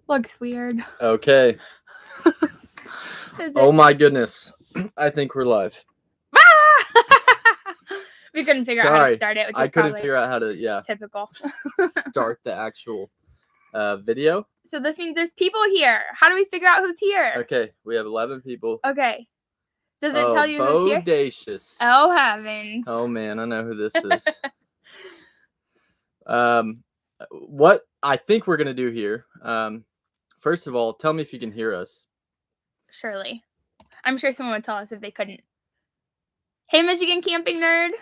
Looks weird. Okay. Oh my goodness. I think we're live. We couldn't figure out how to Sorry, start it, which I is couldn't probably figure out how to typical. start the actual video. So this means there's people here. How do we figure out who's here? Okay, we have 11 people. Okay. Does it tell you who's here? Bodacious. Oh heavens. Oh man, I know who this is. What I think we're gonna do here. First of all, tell me if you can hear us. Surely. I'm sure someone would tell us if they couldn't. Hey, Michigan camping nerd.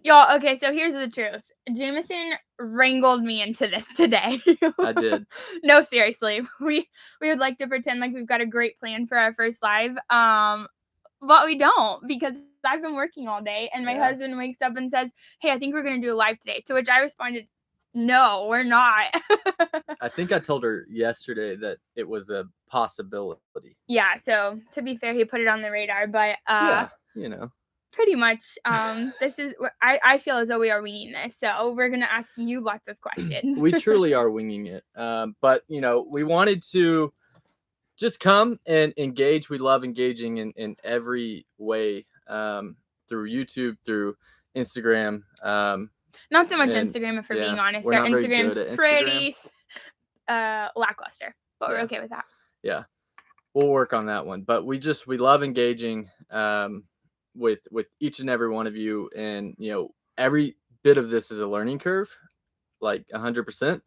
Y'all, okay, so here's the truth. Jameson wrangled me into this today. I did. No, seriously. We would like to pretend like we've got a great plan for our first live. But we don't, because I've been working all day and my husband wakes up and says, "Hey, I think we're going to do a live today." To which I responded, "No, we're not." I think I told her yesterday that it was a possibility. Yeah, so to be fair, he put it on the radar, but yeah, you know. Pretty much, this is, I feel as though we are winging this, so we're going to ask you lots of questions. We truly are winging it. But, you know, we wanted to just come and engage. We love engaging in every way, through YouTube, through Instagram. Not so much Instagram, if we're being honest. Our Instagram's pretty lackluster, but we're okay with that. Yeah, we'll work on that one. But we love engaging with each and every one of you, and you know, every bit of this is a learning curve, like 100%.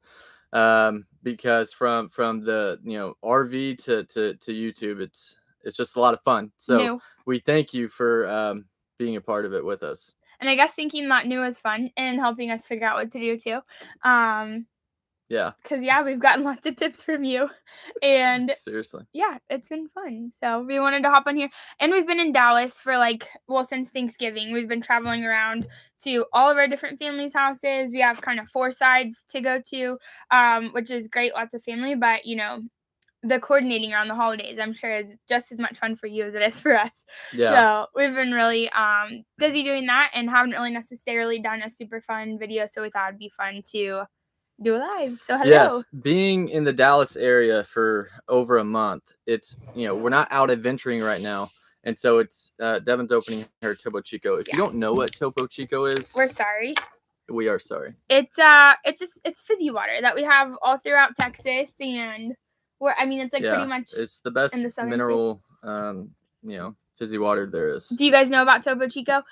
Because from the RV to YouTube, it's just a lot of fun. So we thank you for being a part of it with us. And I guess thinking that new is fun and helping us figure out what to do too. Yeah. Because we've gotten lots of tips from you, and seriously, yeah, it's been fun. So we wanted to hop on here, and we've been in Dallas for since Thanksgiving. We've been traveling around to all of our different families' houses. We have kind of 4 sides to go to, which is great, lots of family. But the coordinating around the holidays, I'm sure, is just as much fun for you as it is for us. Yeah. So we've been really busy doing that, and haven't really necessarily done a super fun video. So we thought it'd be fun to do a live. So hello. Yes, being in the Dallas area for over a month, it's, we're not out adventuring right now, and so it's Devin's opening her Topo Chico. If you don't know what Topo Chico is, we're sorry. We are sorry. It's fizzy water that we have all throughout Texas, and it's pretty much, it's the best mineral fizzy water there is. Do you guys know about Topo Chico?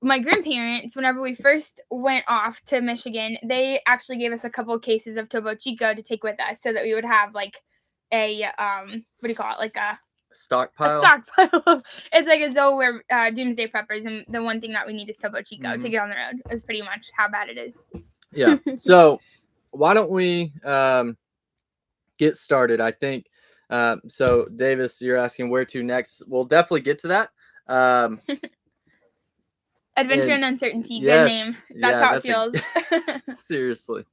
My grandparents, whenever we first went off to Michigan, they actually gave us a couple of cases of Topo Chico to take with us, so that we would have a what do you call it? Like a stockpile. It's like as though we're doomsday preppers, and the one thing that we need is Topo Chico to get on the road. Is pretty much how bad it is. Yeah. So why don't we get started? I think. So Davis, you're asking where to next. We'll definitely get to that. Adventure and uncertainty. Good name. That's how it feels. Seriously.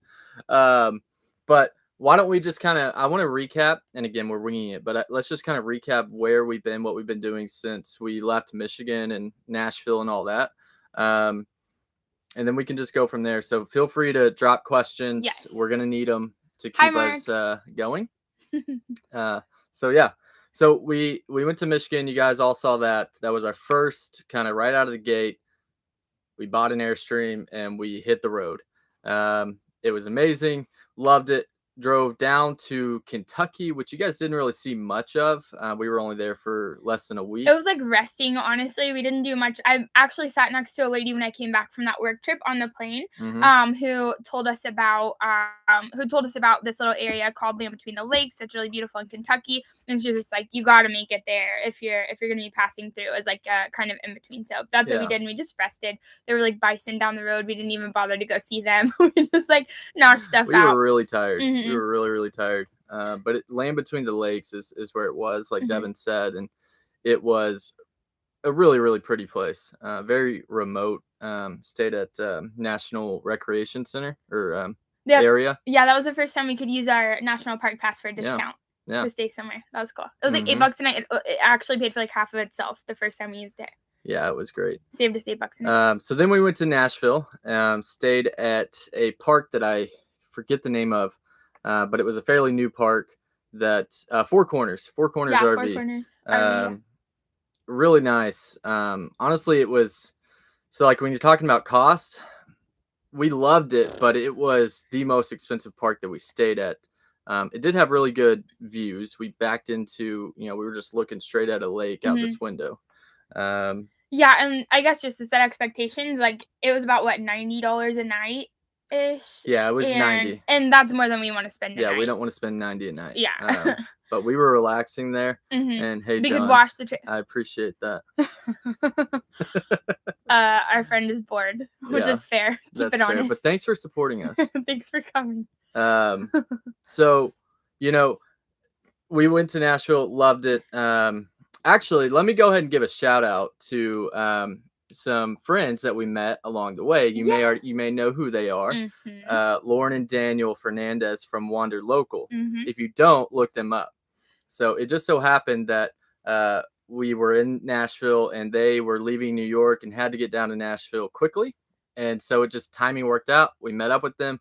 But why don't we just I want to recap, and again, we're winging it, but let's just kind of recap where we've been, what we've been doing since we left Michigan and Nashville and all that. And then we can just go from there. So feel free to drop questions. Yes. We're going to need them to keep us going. So yeah. So we went to Michigan. You guys all saw that. That was our first kind of right out of the gate. We bought an Airstream and we hit the road. It was amazing. Loved it. Drove down to Kentucky, which you guys didn't really see much of. We were only there for less than a week. It was like resting, honestly. We didn't do much. I actually sat next to a lady when I came back from that work trip on the plane, who told us about this little area called Land Between the Lakes. It's really beautiful in Kentucky, and she was just like, "You got to make it there if you're going to be passing through," as like a kind of in between. So that's what we did, and we just rested. There were like bison down the road. We didn't even bother to go see them. We just knocked stuff out. We were really tired. We were really, really tired. But Land Between the Lakes is where it was, like Devin said, and it was a really, really pretty place. Very remote. Stayed at National Recreation Center or area. Yeah, that was the first time we could use our National Park Pass for a discount to stay somewhere. That was cool. It was like $8 a night. It actually paid for like half of itself the first time we used it. Yeah, it was great. Saved us $8 a night. So then we went to Nashville. Stayed at a park that I forget the name of. but it was a fairly new park that Four Corners RV. Four Corners RV. Really nice. Honestly, it was so like when you're talking about cost, we loved it, but it was the most expensive park that we stayed at. It did have really good views. We backed into, we were just looking straight at a lake out this window. Yeah, and I guess just to set expectations, like it was about what, $90 a night ish. Yeah, it was 90, and that's more than we want to spend. Yeah, we don't want to spend 90 a night. Yeah, but we were relaxing there, and hey, we John, could watch the. I appreciate that. Our friend is bored, which is fair. Keep it honest. But thanks for supporting us. Thanks for coming. So, we went to Nashville, loved it. Actually, let me go ahead and give a shout out to some friends that we met along the way. You may know who they are. Lauren and Daniel Fernandez from Wander Local. If you don't, look them up. So it just so happened that we were in Nashville and they were leaving New York and had to get down to Nashville quickly. And so it just timing worked out. We met up with them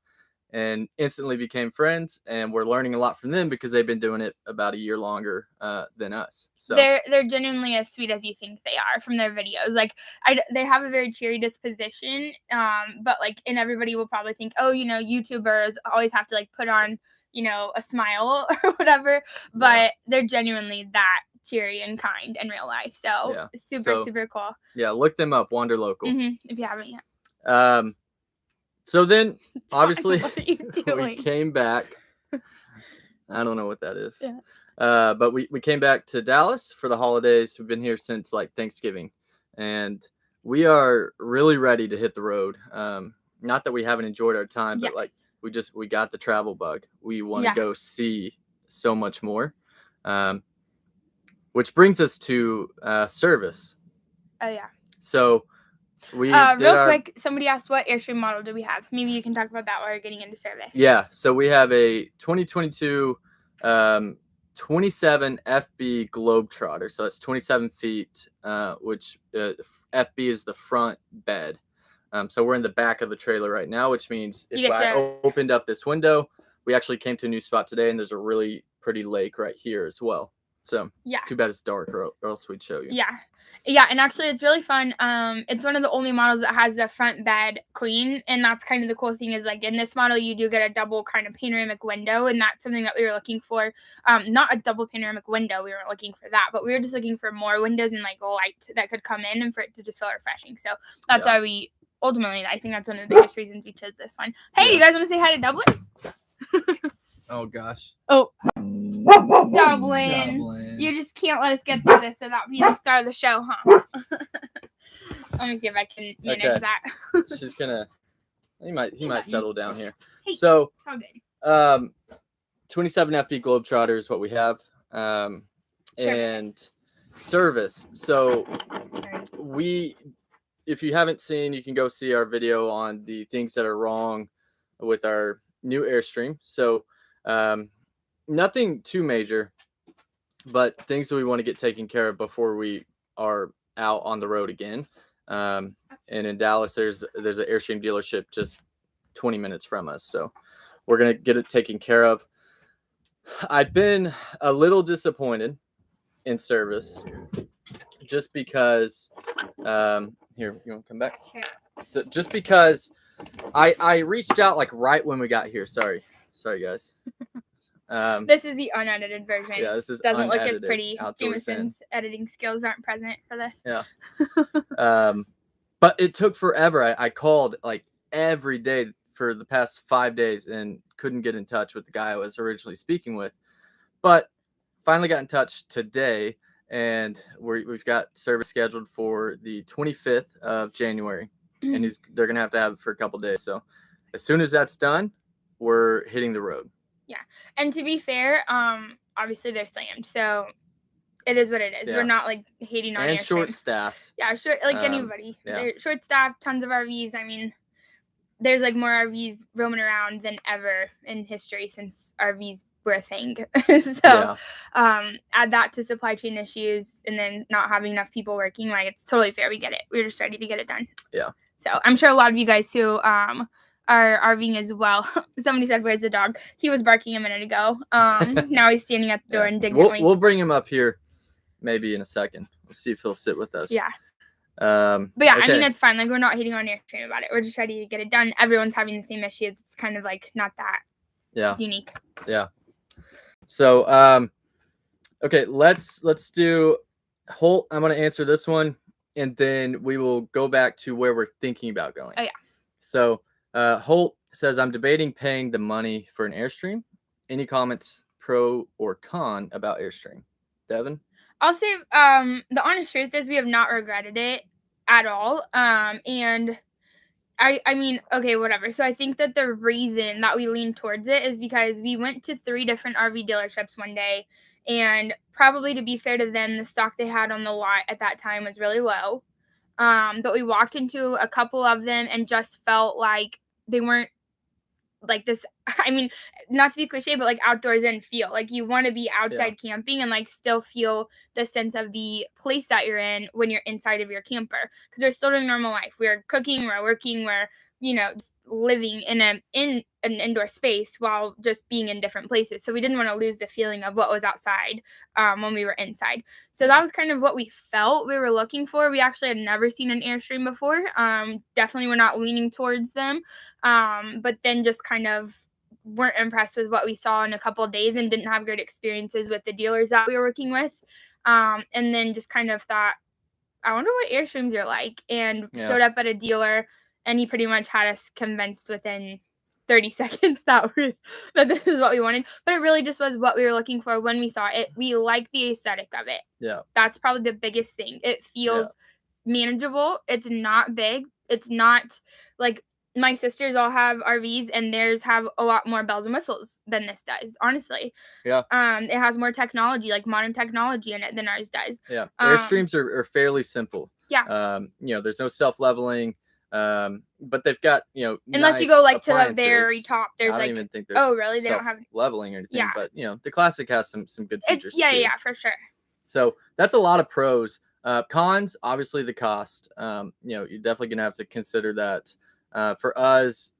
and instantly became friends, and we're learning a lot from them because they've been doing it about a year longer than us. So they're genuinely as sweet as you think they are from their videos. Like they have a very cheery disposition, but like, and everybody will probably think, oh, YouTubers always have to like put on, a smile or whatever, but they're genuinely that cheery and kind in real life. So super cool. Yeah, look them up, Wander Local. If you haven't yet. So then, obviously, what are you doing? We came back. I don't know what that is. Yeah. But we came back to Dallas for the holidays. We've been here since like Thanksgiving. And we are really ready to hit the road. Not that we haven't enjoyed our time, but like we got the travel bug. We want to go see so much more. Which brings us to service. Oh, yeah. So we quick, somebody asked what Airstream model do we have? Maybe you can talk about that while you're getting into service. Yeah, so we have a 2022 27 FB Globetrotter. So that's 27 feet, which FB is the front bed. So we're in the back of the trailer right now, which means if I opened up this window, we actually came to a new spot today, and there's a really pretty lake right here as well. So too bad it's dark, or else we'd show you. Yeah, and actually it's really fun. It's one of the only models that has the front bed queen, and that's kind of the cool thing is like in this model you do get a double kind of panoramic window, and that's something that we were looking for. Not a double panoramic window, we weren't looking for that, but we were just looking for more windows and like light that could come in and for it to just feel refreshing. So that's why we ultimately, I think that's one of the biggest reasons we chose this one. Hey, you guys want to say hi to Dublin? Oh gosh. Oh. Dublin. You just can't let us get through this without being the star of the show, huh? Let me see if I can manage that. She's gonna. He might settle down here. Hey, so, 27 FB Globetrotter is what we have, and service. So if you haven't seen, you can go see our video on the things that are wrong with our new Airstream. So. Nothing too major, but things that we want to get taken care of before we are out on the road again. And in Dallas, there's an Airstream dealership just 20 minutes from us. So we're going to get it taken care of. I've been a little disappointed in service just because, here, you want to come back? Sure. So just because I reached out like right when we got here. Sorry guys. This is the unedited version. Yeah, this is doesn't look as pretty. Jameson's editing skills aren't present for this. Yeah. But it took forever. I called like every day for the past 5 days and couldn't get in touch with the guy I was originally speaking with. But finally got in touch today, and we've got service scheduled for the 25th of January, and they're gonna have to have it for a couple days. So as soon as that's done, we're hitting the road. Yeah. And to be fair, obviously they're slammed. So it is what it is. Yeah. We're not like hating on Airstream. And short-staffed. Yeah, like anybody. Yeah. They're short-staffed, tons of RVs. I mean, there's like more RVs roaming around than ever in history since RVs were a thing. Add that to supply chain issues and then not having enough people working. Like, it's totally fair. We get it. We're just ready to get it done. Yeah. So I'm sure a lot of you guys who Rving as well. Somebody said, "Where's the dog?" He was barking a minute ago. Now he's standing at the door indignantly. We'll bring him up here maybe in a second. We'll see if he'll sit with us. Yeah. But yeah, okay. I mean, it's fine. Like, we're not hating on Airstream about it. We're just ready to get it done. Everyone's having the same issues. It's kind of like not that unique. Yeah. So, okay, let's do Holt. I'm going to answer this one, and then we will go back to where we're thinking about going. Oh, yeah. So, Holt says, I'm debating paying the money for an Airstream. Any comments, pro or con, about Airstream? Devin? I'll say the honest truth is we have not regretted it at all. And I mean, okay, whatever. So I think that the reason that we leaned towards it is because we went to 3 different RV dealerships one day, and probably, to be fair to them, the stock they had on the lot at that time was really low. But we walked into a couple of them and just felt like they weren't like this. I mean, not to be cliche, but like outdoors in feel. Like, you want to be outside camping and like still feel the sense of the place that you're in when you're inside of your camper, because we're still doing normal life. We're cooking, we're working, we're just living in an indoor space while just being in different places. So we didn't want to lose the feeling of what was outside when we were inside. So that was kind of what we felt we were looking for. We actually had never seen an Airstream before. Definitely we're not leaning towards them. But then just kind of weren't impressed with what we saw in a couple of days and didn't have good experiences with the dealers that we were working with. And then just kind of thought, I wonder what Airstreams are like, and showed up at a dealer, and he pretty much had us convinced within 30 seconds that this is what we wanted. But it really just was what we were looking for when we saw it. We like the aesthetic of it. Yeah. That's probably the biggest thing. It feels manageable. It's not big. It's not like my sisters all have RVs, and theirs have a lot more bells and whistles than this does, honestly. Yeah. It has more technology, like modern technology in it, than ours does. Yeah. Airstreams are fairly simple. Yeah. There's no self-leveling. But they've got, unless nice you go like to the very top, there's I don't like, even think there's really? They don't have leveling or anything. Yeah. But the Classic has some good features. Yeah, for sure. So that's a lot of pros. Cons, obviously the cost. You're definitely gonna have to consider that. For us,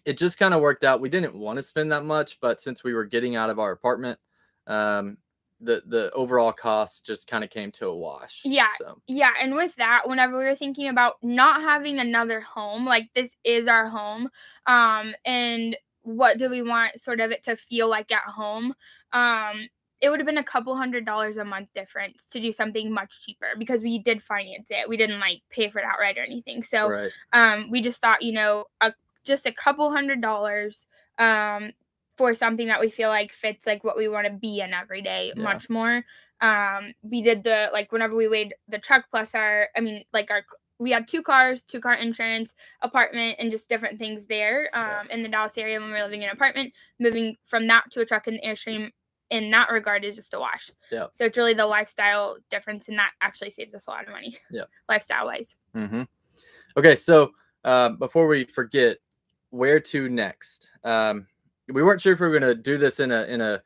it just kind of worked out. We didn't want to spend that much, but since we were getting out of our apartment, the overall cost just kind of came to a wash. Yeah. So. Yeah. And with that, whenever we were thinking about not having another home, like this is our home, and what do we want sort of it to feel like at home? It would have been a couple $100 a month difference to do something much cheaper, because we did finance it. We didn't like pay for it outright or anything. So, we just thought, just a couple $100, for something that we feel like fits like what we want to be in every day much more. We did whenever we weighed the truck plus we had 2 cars, 2-car insurance, apartment, and just different things there in the Dallas area when we were living in an apartment. Moving from that to a truck and Airstream in that regard is just a wash. Yeah. So it's really the lifestyle difference, and that actually saves us a lot of money. Yeah. Lifestyle wise. Mm-hmm. Okay, so before we forget, where to next? We weren't sure if we were going to do this in a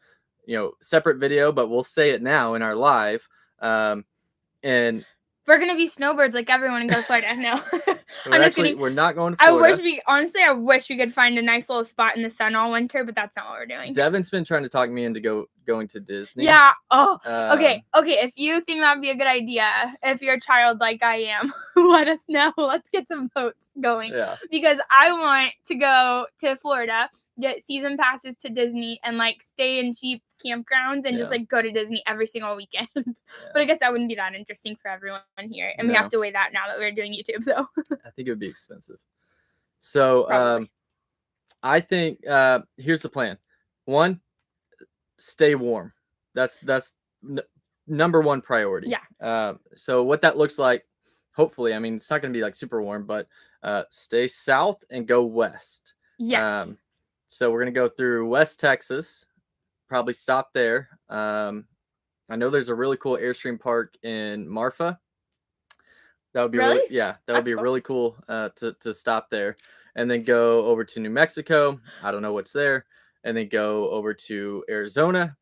separate video, but we'll say it now in our live. And we're going to be snowbirds like everyone and go to Florida. No. I'm just kidding. We're not going to Florida. I wish we could find a nice little spot in the sun all winter, but that's not what we're doing. Devin's been trying to talk me into going to Disney. Yeah. Oh, okay. If you think that'd be a good idea, if you're a child like I am, let us know. Let's get some votes going. Yeah. Because I want to go to Florida, get season passes to Disney, and stay in cheap campgrounds and just go to Disney every single weekend. But I guess that wouldn't be that interesting for everyone here, and we have to weigh that now that we're doing YouTube. So I think it would be expensive. So I think here's the plan. 1, stay warm. That's number 1 priority. Yeah. So what that looks like, hopefully, I mean, it's not going to be super warm, but stay south and go west. Yes. So we're going to go through West Texas, probably stop there. I know there's a really cool Airstream park in Marfa. That would be really that would be cool. Really cool to stop there, and then go over to New Mexico. I don't know what's there, and then go over to Arizona,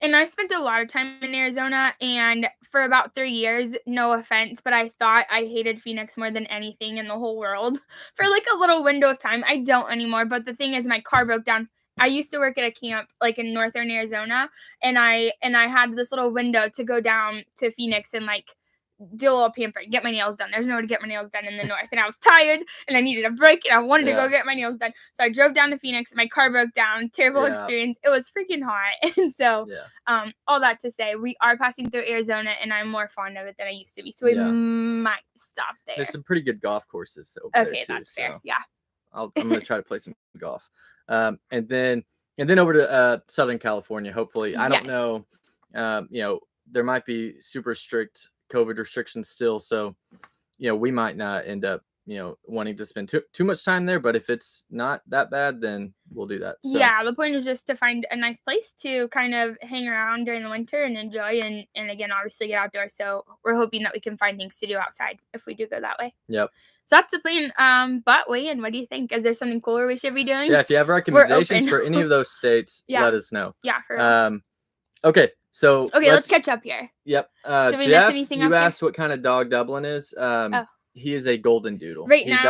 And I spent a lot of time in Arizona, and for about 3 years, no offense, but I thought I hated Phoenix more than anything in the whole world for, like, a little window of time. I don't anymore, but the thing is my car broke down. I used to work at a camp, like, in northern Arizona, and I had this little window to go down to Phoenix and, like, do a little pampering, get my nails done. There's nowhere to get my nails done in the north, and I was tired, and I needed a break, and I wanted to go get my nails done. So I drove down to Phoenix. My car broke down. Terrible experience. It was freaking hot. And so, all that to say, we are passing through Arizona, and I'm more fond of it than I used to be. So we might stop there. There's some pretty good golf courses over there too. That's fair. Yeah. I'm gonna try to play some golf, and then over to Southern California. Hopefully, I don't know. There might be super strict COVID restrictions still, so we might not end up wanting to spend too much time there, but if it's not that bad, then we'll do that. So. Yeah, the point is just to find a nice place to kind of hang around during the winter and enjoy, and again, obviously get outdoors. So we're hoping that we can find things to do outside if we do go that way. Yep. So that's the plan. But Wayne, what do you think? Is there something cooler we should be doing? Yeah, if you have recommendations for any of those states, let us know. Yeah, for real. Okay, so let's catch up here. Yep. Did we Jeff, miss anything you asked what kind of dog Dublin is. He is a golden doodle. Right now?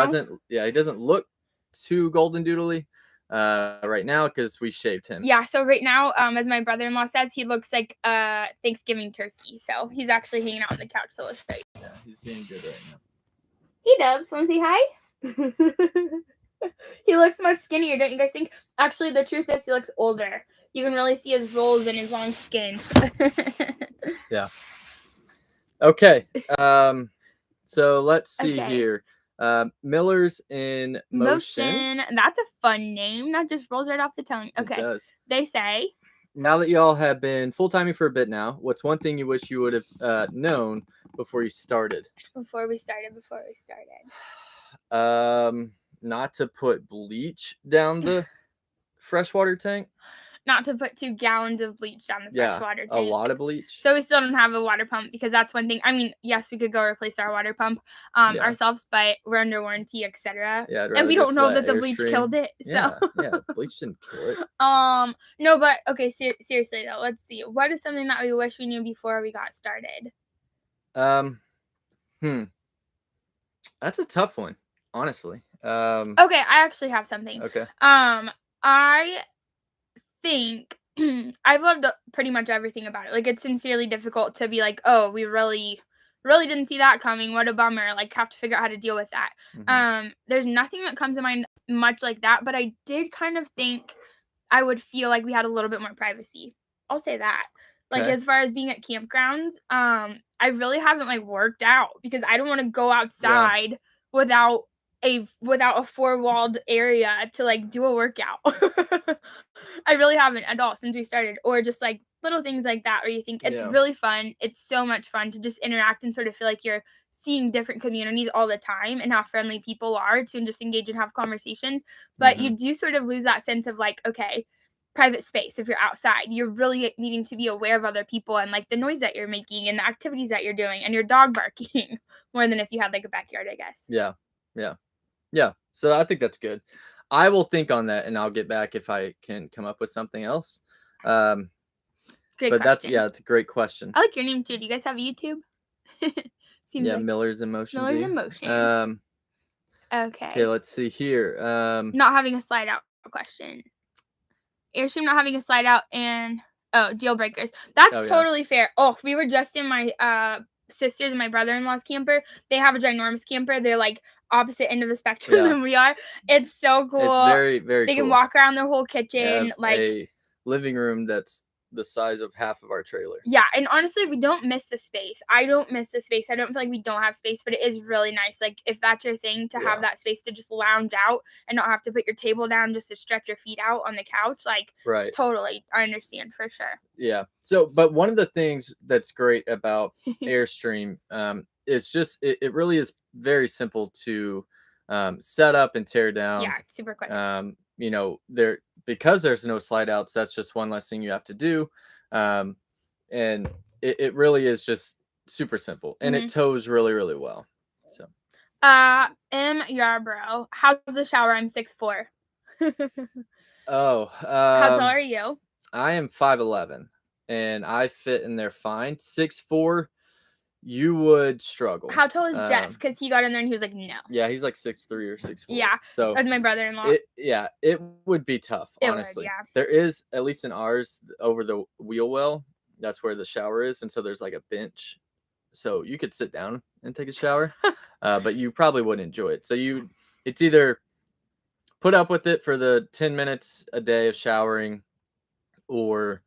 He doesn't look too golden doodly right now because we shaved him. Yeah, so right now, as my brother-in-law says, he looks like Thanksgiving turkey. So he's actually hanging out on the couch, so let's show you. Yeah, he's being good right now. Hey, Dubs, want to say hi? He looks much skinnier, don't you guys think? Actually, the truth is he looks older. You can really see his rolls and his long skin. Yeah. Okay. So let's see here. Millers in Motion. That's a fun name. That just rolls right off the tongue. Okay. It does. They say, now that y'all have been full-timing for a bit now, what's one thing you wish you would have known before you started? Before we started. Not to put bleach down the freshwater tank. Not to put 2 gallons of bleach down the freshwater tank. A lot of bleach. So we still don't have a water pump because that's one thing. I mean, yes, we could go replace our water pump ourselves, but we're under warranty, etc. Yeah, and we don't know that the bleach killed it. So. Yeah, bleach didn't kill it. No, but okay, seriously though, let's see. What is something that we wish we knew before we got started? That's a tough one, honestly. Okay, I actually have something. Okay. I think I've loved pretty much everything about it. Like, it's sincerely difficult to be like, oh, we really didn't see that coming. What a bummer. Like, have to figure out how to deal with that. Mm-hmm. There's nothing that comes to mind much like that, but I did kind of think I would feel like we had a little bit more privacy. I'll say that. Like, as far as being at campgrounds, I really haven't like worked out because I don't want to go outside without a 4-walled area to like do a workout. I really haven't at all since we started, or just like little things like that where you think it's really fun. It's so much fun to just interact and sort of feel like you're seeing different communities all the time and how friendly people are to just engage and have conversations. But you do sort of lose that sense of like, okay, private space. If you're outside, you're really needing to be aware of other people and like the noise that you're making and the activities that you're doing and your dog barking more than if you had like a backyard, I guess. Yeah. So I think that's good. I will think on that and I'll get back if I can come up with something else. Great question. It's a great question. I like your name too. Do you guys have a YouTube? Seems like Millers in Motion. Millers in Motion. Okay, let's see here. Not having a slide out question. Airstream not having a slide out and deal breakers. That's totally fair. Oh, we were just in my sisters and my brother-in-law's camper. They have a ginormous camper. They're like opposite end of the spectrum than we are. It's so cool. It's very, very They cool. can walk around their whole kitchen. Like a living room that's the size of half of our trailer. Yeah, and honestly, we don't miss the space. I don't miss the space. I don't feel like we don't have space, but it is really nice. Like, if that's your thing, to have that space to just lounge out and not have to put your table down just to stretch your feet out on the couch. Like, totally. I understand for sure. Yeah. So, but one of the things that's great about Airstream is just, it really is very simple to set up and tear down. Yeah, super quick. Because there's no slide outs, that's just one less thing you have to do. And it really is just super simple, and it tows really, really well. So M Yarbrough, how's the shower? I'm 6'4". How tall are you? I am 5'11", and I fit in there fine. 6'4", you would struggle. How tall is Jeff? Because he got in there and he was like, no. Yeah, he's like 6'3" or 6'4". Yeah, so that's my brother-in-law. It would be tough, honestly. Yeah. There is, at least in ours, over the wheel well, that's where the shower is, and so there's like a bench, so you could sit down and take a shower, but you probably wouldn't enjoy it. So it's either put up with it for the 10 minutes a day of showering, or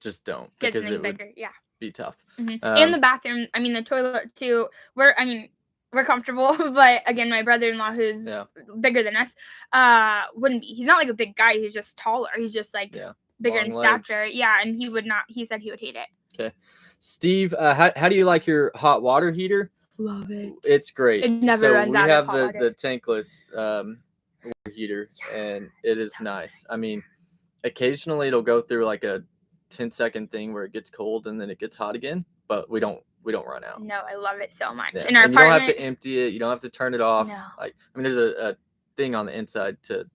just don't, because it would be tough. And the bathroom, I mean, the toilet too. We're comfortable, but again, my brother-in-law, who's bigger than us, wouldn't be. He's not like a big guy. He's just taller. He's just like bigger in stature. Yeah, and he would not. He said he would hate it. Okay, Steve, how do you like your hot water heater? Love it. It's great. It never runs out of hot water. We have the tankless water heater, and it is nice. I mean, occasionally it'll go through like a 10-second thing where it gets cold and then it gets hot again, but we don't run out. No, I love it so much. Yeah. In our and apartment, you don't have to empty it. You don't have to turn it off. No. Like, I mean, there's a thing on the inside to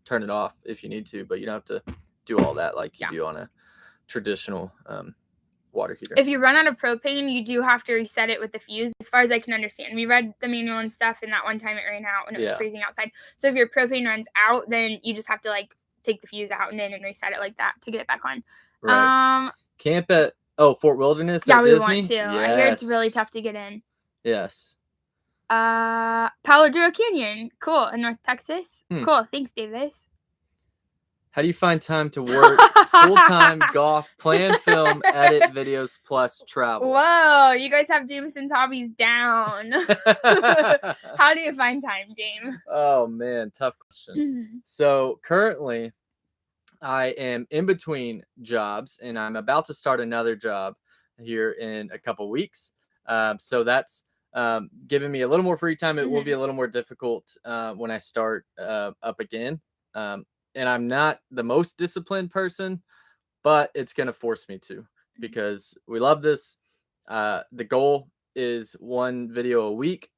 turn it off if you need to, but you don't have to do all that like you do on a traditional water heater. If you run out of propane, you do have to reset it with the fuse, as far as I can understand. We read the manual and stuff, and that one time it ran out and it was freezing outside. So if your propane runs out, then you just have to like take the fuse out and reset it like that to get it back on. Right. Camp at Fort Wilderness at we Disney? Want to. Yes. I hear it's really tough to get in. Yes. Palo Duro Canyon. Cool. In North Texas. Cool. Thanks, Davis. How do you find time to work full-time, golf, plan, film, edit videos, plus travel? Whoa, you guys have Jameson's hobbies down. How do you find time, James? Oh, man, tough question. So currently, I am in between jobs, and I'm about to start another job here in a couple weeks. So that's giving me a little more free time. It will be a little more difficult when I start up again. And I'm not the most disciplined person, but it's going to force me to, because we love this. The goal is one video a week.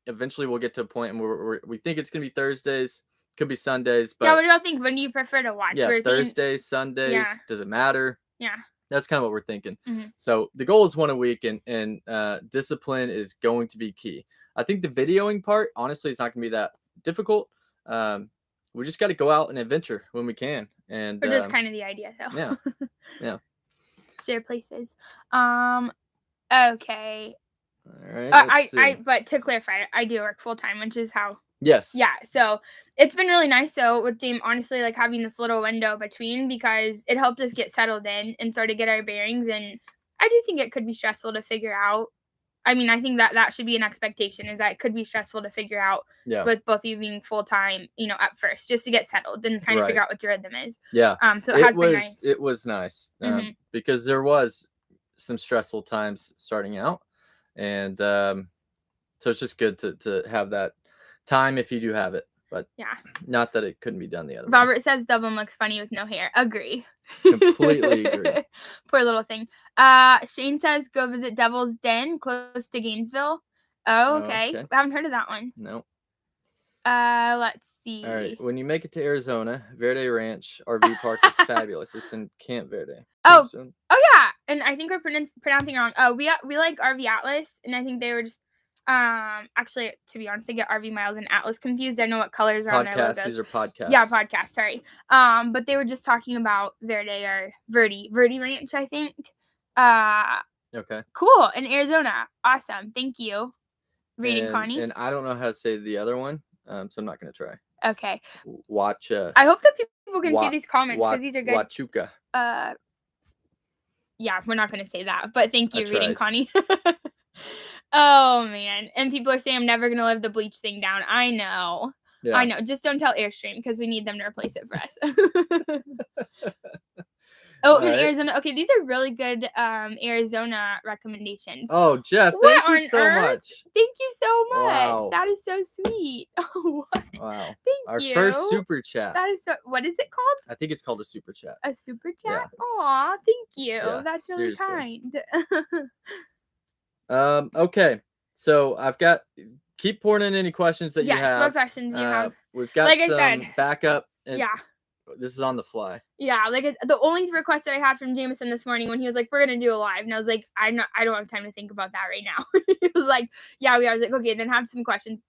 Eventually we'll get to a point where we think it's going to be Thursdays, could be Sundays. But what do y'all think? When do you prefer to watch? Yeah, Thursdays, Sundays. Does it matter? Yeah. That's kind of what we're thinking. So the goal is one a week, and discipline is going to be key. I think the videoing part, honestly, is not going to be that difficult. We just got to go out and adventure when we can, and or just kind of the idea. So yeah. Share places. Okay. All right. But to clarify, I do work full time, which is how. Yes. Yeah. So it's been really nice though with James, honestly, like having this little window between, because it helped us get settled in and sort of get our bearings. And I do think it could be stressful to figure out. I mean, I think that should be an expectation, is that it could be stressful to figure out with both of you being full time, at first, just to get settled and kind of figure out what your rhythm is. Yeah. So it has been nice. It was nice because there was some stressful times starting out, and so it's just good to have that time if you do have it. But not that it couldn't be done the other way. Robert says Dublin looks funny with no hair. Agree. Completely agree. Poor little thing. Shane says go visit Devil's Den close to Gainesville. Oh, okay. I haven't heard of that one. No. Let's see. All right. When you make it to Arizona, Verde Ranch RV Park is fabulous. It's in Camp Verde. Oh yeah. And I think we're pronouncing it wrong. Oh, we like RV Atlas, and I think they were just actually, to be honest, I get RV Miles and Atlas confused. I know what colors are on their logos. These are podcasts. Yeah, podcasts. Sorry. But they were just talking about Verde Ranch, I think. Okay. Cool. In Arizona. Awesome. Thank you. Reading Connie. And I don't know how to say the other one, so I'm not going to try. Okay. I hope that people can see these comments, because these are good. Huachuca. Yeah, we're not going to say that, but thank you, Reading Connie. Oh, man. And people are saying I'm never going to live the bleach thing down. I know. Yeah. I know. Just don't tell Airstream, because we need them to replace it for us. In Arizona. Okay, these are really good Arizona recommendations. Oh, Jeff, thank you so much. Thank you so much. Wow. That is so sweet. Oh, wow. Thank you. Our first super chat. That is so. What is it called? I think it's called a super chat. A super chat? Yeah. Aw, thank you. Yeah, that's really kind. Okay. So I've got, keep pouring in any questions that you have. Yes, what questions you have. We've got some backup. This is on the fly. Yeah, like the only request that I had from Jameson this morning when he was like, "We're gonna do a live," and I was like, I don't have time to think about that right now. He was like, "Yeah, we are." I was like, "Okay, then have some questions."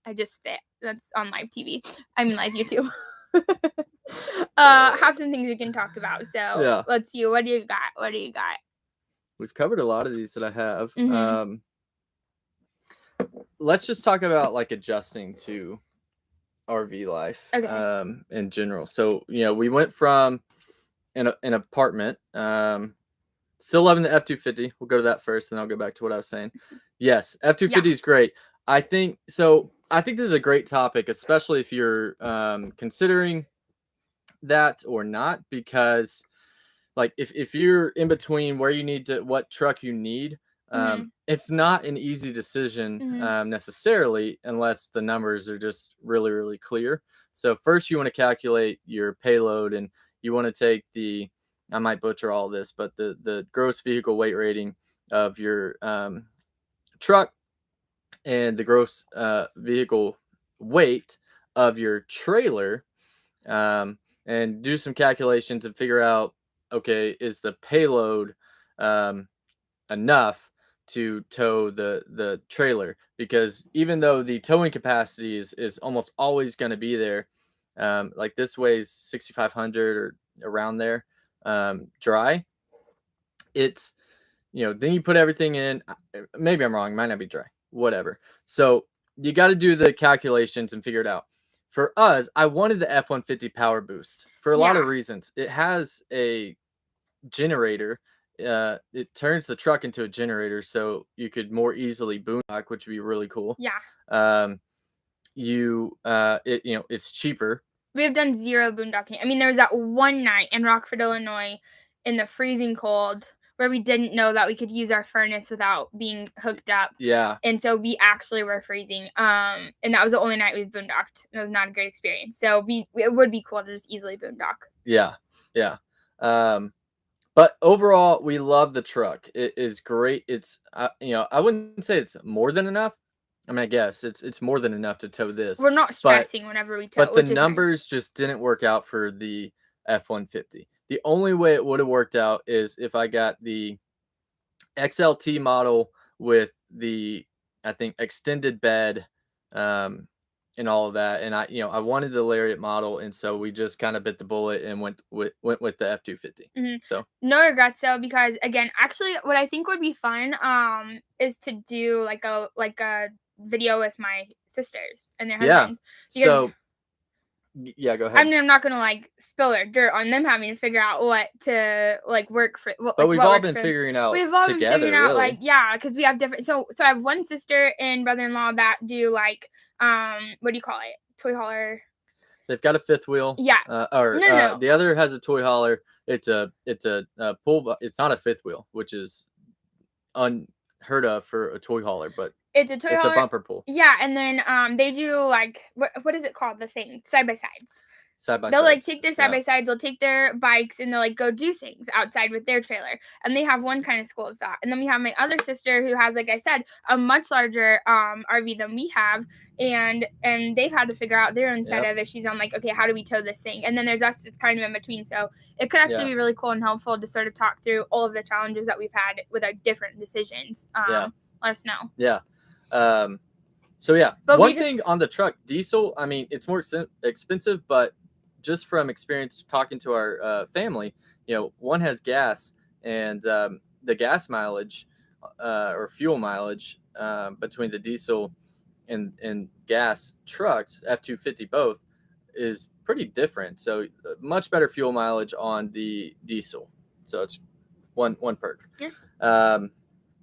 I just spit. That's on live TV. I mean, live YouTube. Have some things we can talk about. So let's see. What do you got? We've covered a lot of these that I have. Mm-hmm. Let's just talk about like adjusting to RV life in general. So, we went from an apartment, still loving the F-250. We'll go to that first, and I'll go back to what I was saying. Yes, F-250 is great. I think this is a great topic, especially if you're considering that or not, because like if you're in between where you need to, what truck you need, it's not an easy decision necessarily unless the numbers are just really, really clear. So first you want to calculate your payload, and you want to take I might butcher all this, but the gross vehicle weight rating of your truck and the gross vehicle weight of your trailer, and do some calculations and figure out, okay, is the payload enough to tow the trailer? Because even though the towing capacity is almost always going to be there, like this weighs 6,500 or around there, dry. It's, then you put everything in. Maybe I'm wrong. It might not be dry. Whatever. So you got to do the calculations and figure it out. For us, I wanted the F-150 power boost for a lot of reasons. It has a generator. It turns the truck into a generator, so you could more easily boondock, which would be really cool. Yeah. It's cheaper. We have done zero boondocking. I mean, there was that one night in Rockford, Illinois, in the freezing cold, where we didn't know that we could use our furnace without being hooked up. Yeah. And so we actually were freezing. And that was the only night we've boondocked. It was not a great experience. So it would be cool to just easily boondock. Yeah. Yeah. But overall, we love the truck. It is great. It's, I wouldn't say it's more than enough. I mean, I guess it's more than enough to tow this. We're not stressing whenever we tow. But the numbers just didn't work out for the F-150. The only way it would have worked out is if I got the XLT model with the, I think, extended bed, and all of that. And I wanted the Lariat model, and so we just kind of bit the bullet and went with the F-250. So no regrets though, because again, actually, what I think would be fun is to do like a video with my sisters and their husbands. So yeah, go ahead. I mean, I'm not gonna like spill their dirt on them having to figure out what to like work for. But we've all been figuring out together, really. Like, because we have different. So I have one sister and brother-in-law that do like what do you call it? Toy hauler. They've got a fifth wheel. Yeah. No. The other has a toy hauler. It's a pull. It's not a fifth wheel, which is unheard of for a toy hauler, but it's a toy hauler. It's a bumper pull. Yeah, and then they do like what is it called? The thing, side by sides. They'll like take their side by sides, they'll take their bikes, and they'll like go do things outside with their trailer. And they have one kind of school of thought. And then we have my other sister who has, like I said, a much larger RV than we have, and they've had to figure out their own set of issues on like, okay, how do we tow this thing? And then there's us that's kind of in between. So it could actually be really cool and helpful to sort of talk through all of the challenges that we've had with our different decisions. Let us know. Yeah. So yeah, but one thing on the truck, diesel, I mean, it's more expensive, but just from experience talking to our family, one has gas, and the gas mileage or fuel mileage between the diesel and gas trucks, F-250 both, is pretty different. So much better fuel mileage on the diesel. So it's one perk. Yeah.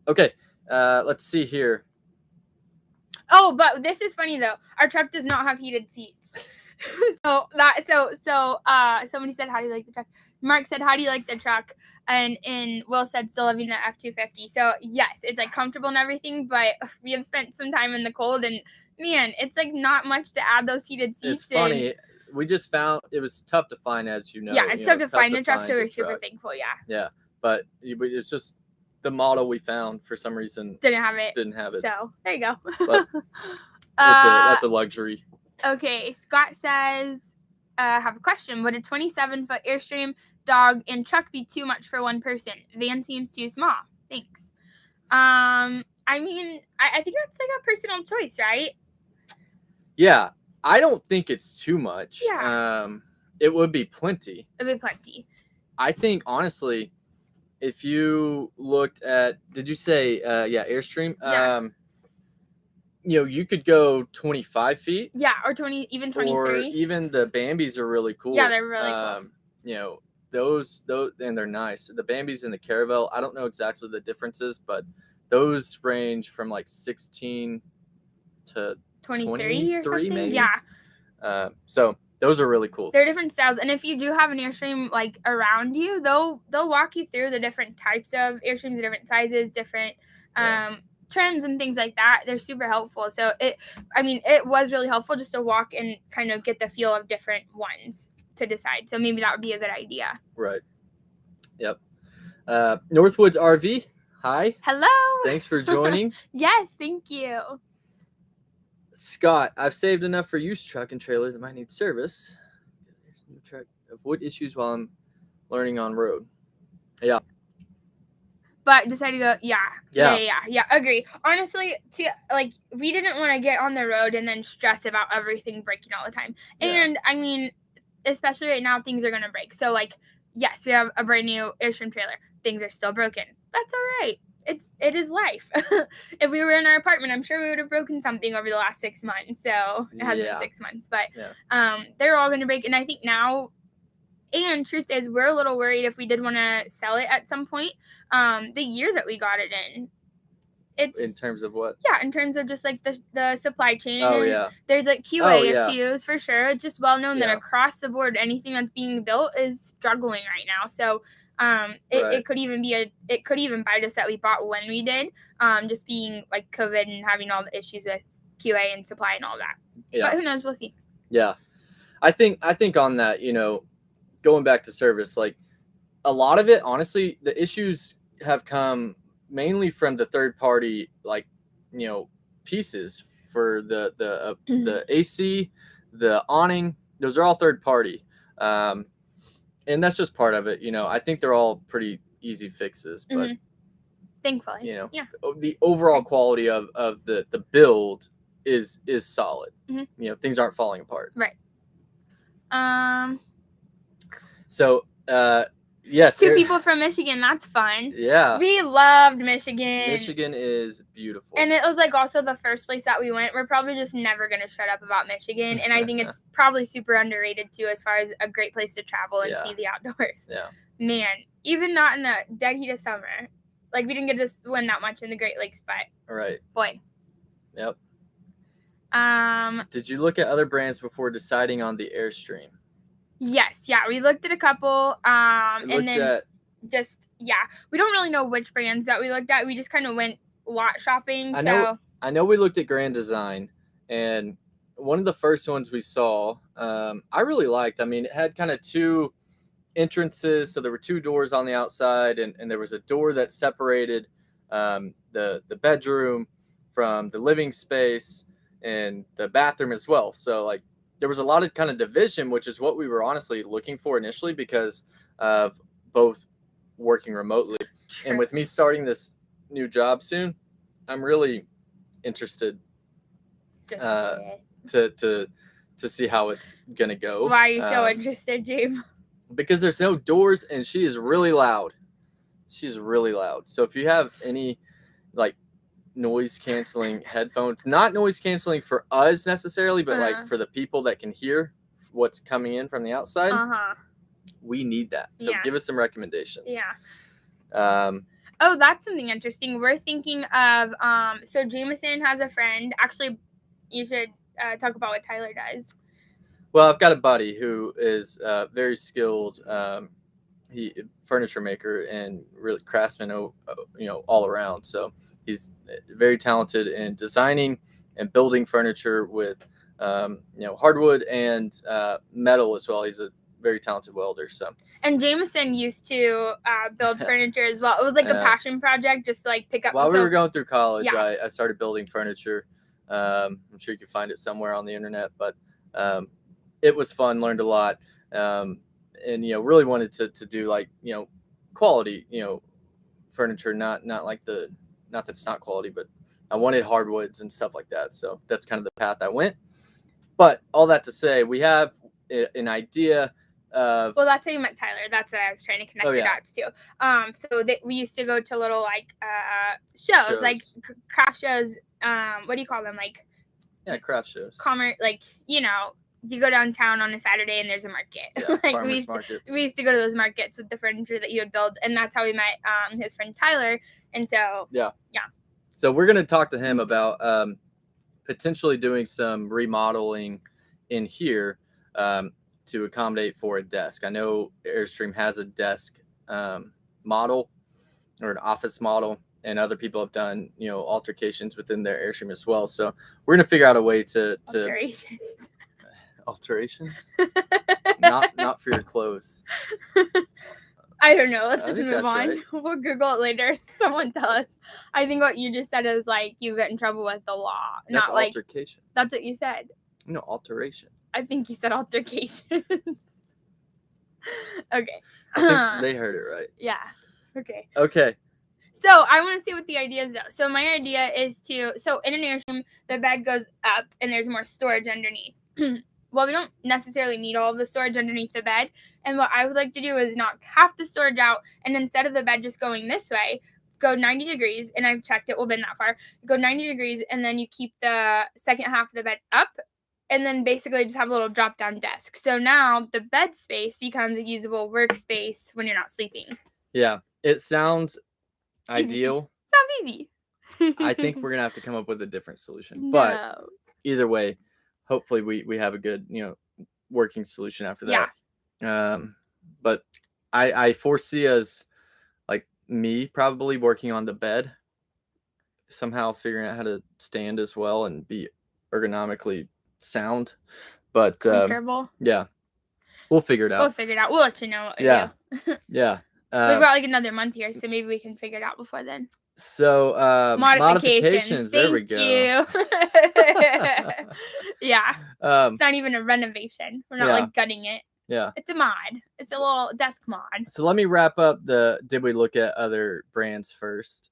Okay. Let's see here. Oh, but this is funny though. Our truck does not have heated seats. So somebody said, how do you like the truck? Mark said, how do you like the truck? And Will said, still loving the F-250. So yes, it's like comfortable and everything, but we have spent some time in the cold, and man, it's like not much to add those heated seats. It's funny. We just found it was tough to find, as you know. Yeah, it's tough to find a truck, so we're super thankful. Yeah. Yeah, but it's just the model we found for some reason didn't have it. So there you go. But that's a luxury. Okay, Scott says, have a question. Would a 27-foot Airstream, dog, and truck be too much for one person? Van seems too small. Thanks. I mean, I think that's like a personal choice, right? Yeah, I don't think it's too much. Yeah. It would be plenty. It would be plenty. I think, honestly, if you looked at, did you say, Airstream? Yeah. You could go 25 feet. Yeah, or 20, even 23. Or even the Bambis are really cool. Yeah, they're really cool. Those, and they're nice. The Bambis and the Caravelle, I don't know exactly the differences, but those range from like 16 to 23 or something. maybe. Yeah. So those are really cool. They're different styles, and if you do have an Airstream like around you, they'll walk you through the different types of Airstreams, different sizes, different trims and things like that. They're super helpful. So it was really helpful just to walk and kind of get the feel of different ones to decide. So maybe that would be a good idea. Right. Yep. Northwoods RV. Hi. Hello. Thanks for joining. Yes, thank you. Scott, I've saved enough for used truck and trailer that might need service. New truck. Avoid issues while I'm learning on road. Yeah. But decided to go, yeah, agree. Honestly, we didn't want to get on the road and then stress about everything breaking all the time. Yeah. And I mean, especially right now, things are going to break. So yes, we have a brand new Airstream trailer. Things are still broken. That's all right. It is life. If we were in our apartment, I'm sure we would have broken something over the last 6 months. So it hasn't been 6 months, but they're all going to break. And I think now, and truth is, we're a little worried if we did want to sell it at some point. The year that we got it in terms of what? Yeah, in terms of just like the supply chain. Oh, yeah. There's like QA issues for sure. It's just well known that across the board, anything that's being built is struggling right now. So it could even bite us that we bought when we did, just being like COVID and having all the issues with QA and supply and all that. Yeah. But who knows? We'll see. Yeah. I think on that, going back to service, like a lot of it, honestly, the issues have come mainly from the third party, pieces for the AC, the awning. Those are all third party. And that's just part of it. I think they're all pretty easy fixes, but thankfully, the overall quality of the build is solid. Things aren't falling apart. Right. So, yes. 2 people from Michigan. That's fun. Yeah. We loved Michigan. Michigan is beautiful. And it was also the first place that we went. We're probably just never going to shut up about Michigan. And I think it's probably super underrated too, as far as a great place to travel and see the outdoors. Yeah. Man, even not in the dead heat of summer. We didn't get to swim that much in the Great Lakes, but right. Boy. Yep. Did you look at other brands before deciding on the Airstream? Yes, we looked at a couple, we don't really know which brands that we looked at. We just kind of went lot shopping. I know we looked at Grand Design, and one of the first ones we saw, I really liked. I mean, it had kind of 2 entrances, so there were 2 doors on the outside, and there was a door that separated the bedroom from the living space and the bathroom as well. So there was a lot of kind of division, which is what we were honestly looking for initially because of both working remotely. Sure. And with me starting this new job soon, I'm really interested to see how it's gonna go. Why are you so interested, James? Because there's no doors and she is really loud. She's really loud. So if you have any like noise canceling headphones, not noise canceling for us necessarily, but like for the people that can hear what's coming in from the outside, we need that. So give us some recommendations. Yeah. Oh, that's something interesting. We're thinking of so Jameson has a friend. Actually, you should talk about what Tyler does. Well, I've got a buddy who is very skilled. He furniture maker and really craftsman, all around. So he's very talented in designing and building furniture with, hardwood and metal as well. He's a very talented welder. So. And Jameson used to build furniture as well. It was like a passion project, just to pick up. While we were going through college, I started building furniture. I'm sure you can find it somewhere on the internet, but it was fun, learned a lot, and really wanted to do like quality furniture, not like not that it's not quality, but I wanted hardwoods and stuff like that. So that's kind of the path I went. But all that to say, we have an idea of. Well, that's how you met Tyler. That's what I was trying to connect the dots to. So we used to go to little like shows. Like craft shows. What do you call them? Like craft shows. Commerce, like you go downtown on a Saturday and there's a market. Yeah, like we used to go to those markets with the furniture that you would build, and that's how we met his friend Tyler. And so yeah. So we're gonna talk to him about potentially doing some remodeling in here to accommodate for a desk. I know Airstream has a desk model or an office model, and other people have done altercations within their Airstream as well. So we're gonna figure out a way to alterations not for your clothes. I don't know. Let's just move on. Right. We'll Google it later. Someone tell us. I think what you just said is like you get in trouble with the law. That's not like altercation. That's what you said. No, alteration. I think you said altercations. Okay. I think they heard it right. Yeah. Okay. Okay. So I want to see what the idea is though. So my idea is so in an Airstream, the bed goes up and there's more storage underneath. Well, we don't necessarily need all of the storage underneath the bed. And what I would like to do is knock half the storage out, and instead of the bed just going this way, go 90 degrees, and I've checked it will bend that far. Go 90 degrees, and then you keep the second half of the bed up, and then basically just have a little drop-down desk. So now the bed space becomes a usable workspace when you're not sleeping. Yeah, it sounds ideal. Sounds easy. I think we're going to have to come up with a different solution. No. But either way, hopefully we have a good, working solution after that. Yeah. But I foresee us, like me, probably working on the bed, somehow figuring out how to stand as well and be ergonomically sound. But comfortable. Yeah, we'll figure it out. We'll let you know what we do. Yeah. We've got like another month here, so maybe we can figure it out before then. So modifications. There we go. Yeah. It's not even a renovation. We're not like gutting it. Yeah. It's a mod. It's a little desk mod. So let me wrap up did we look at other brands first?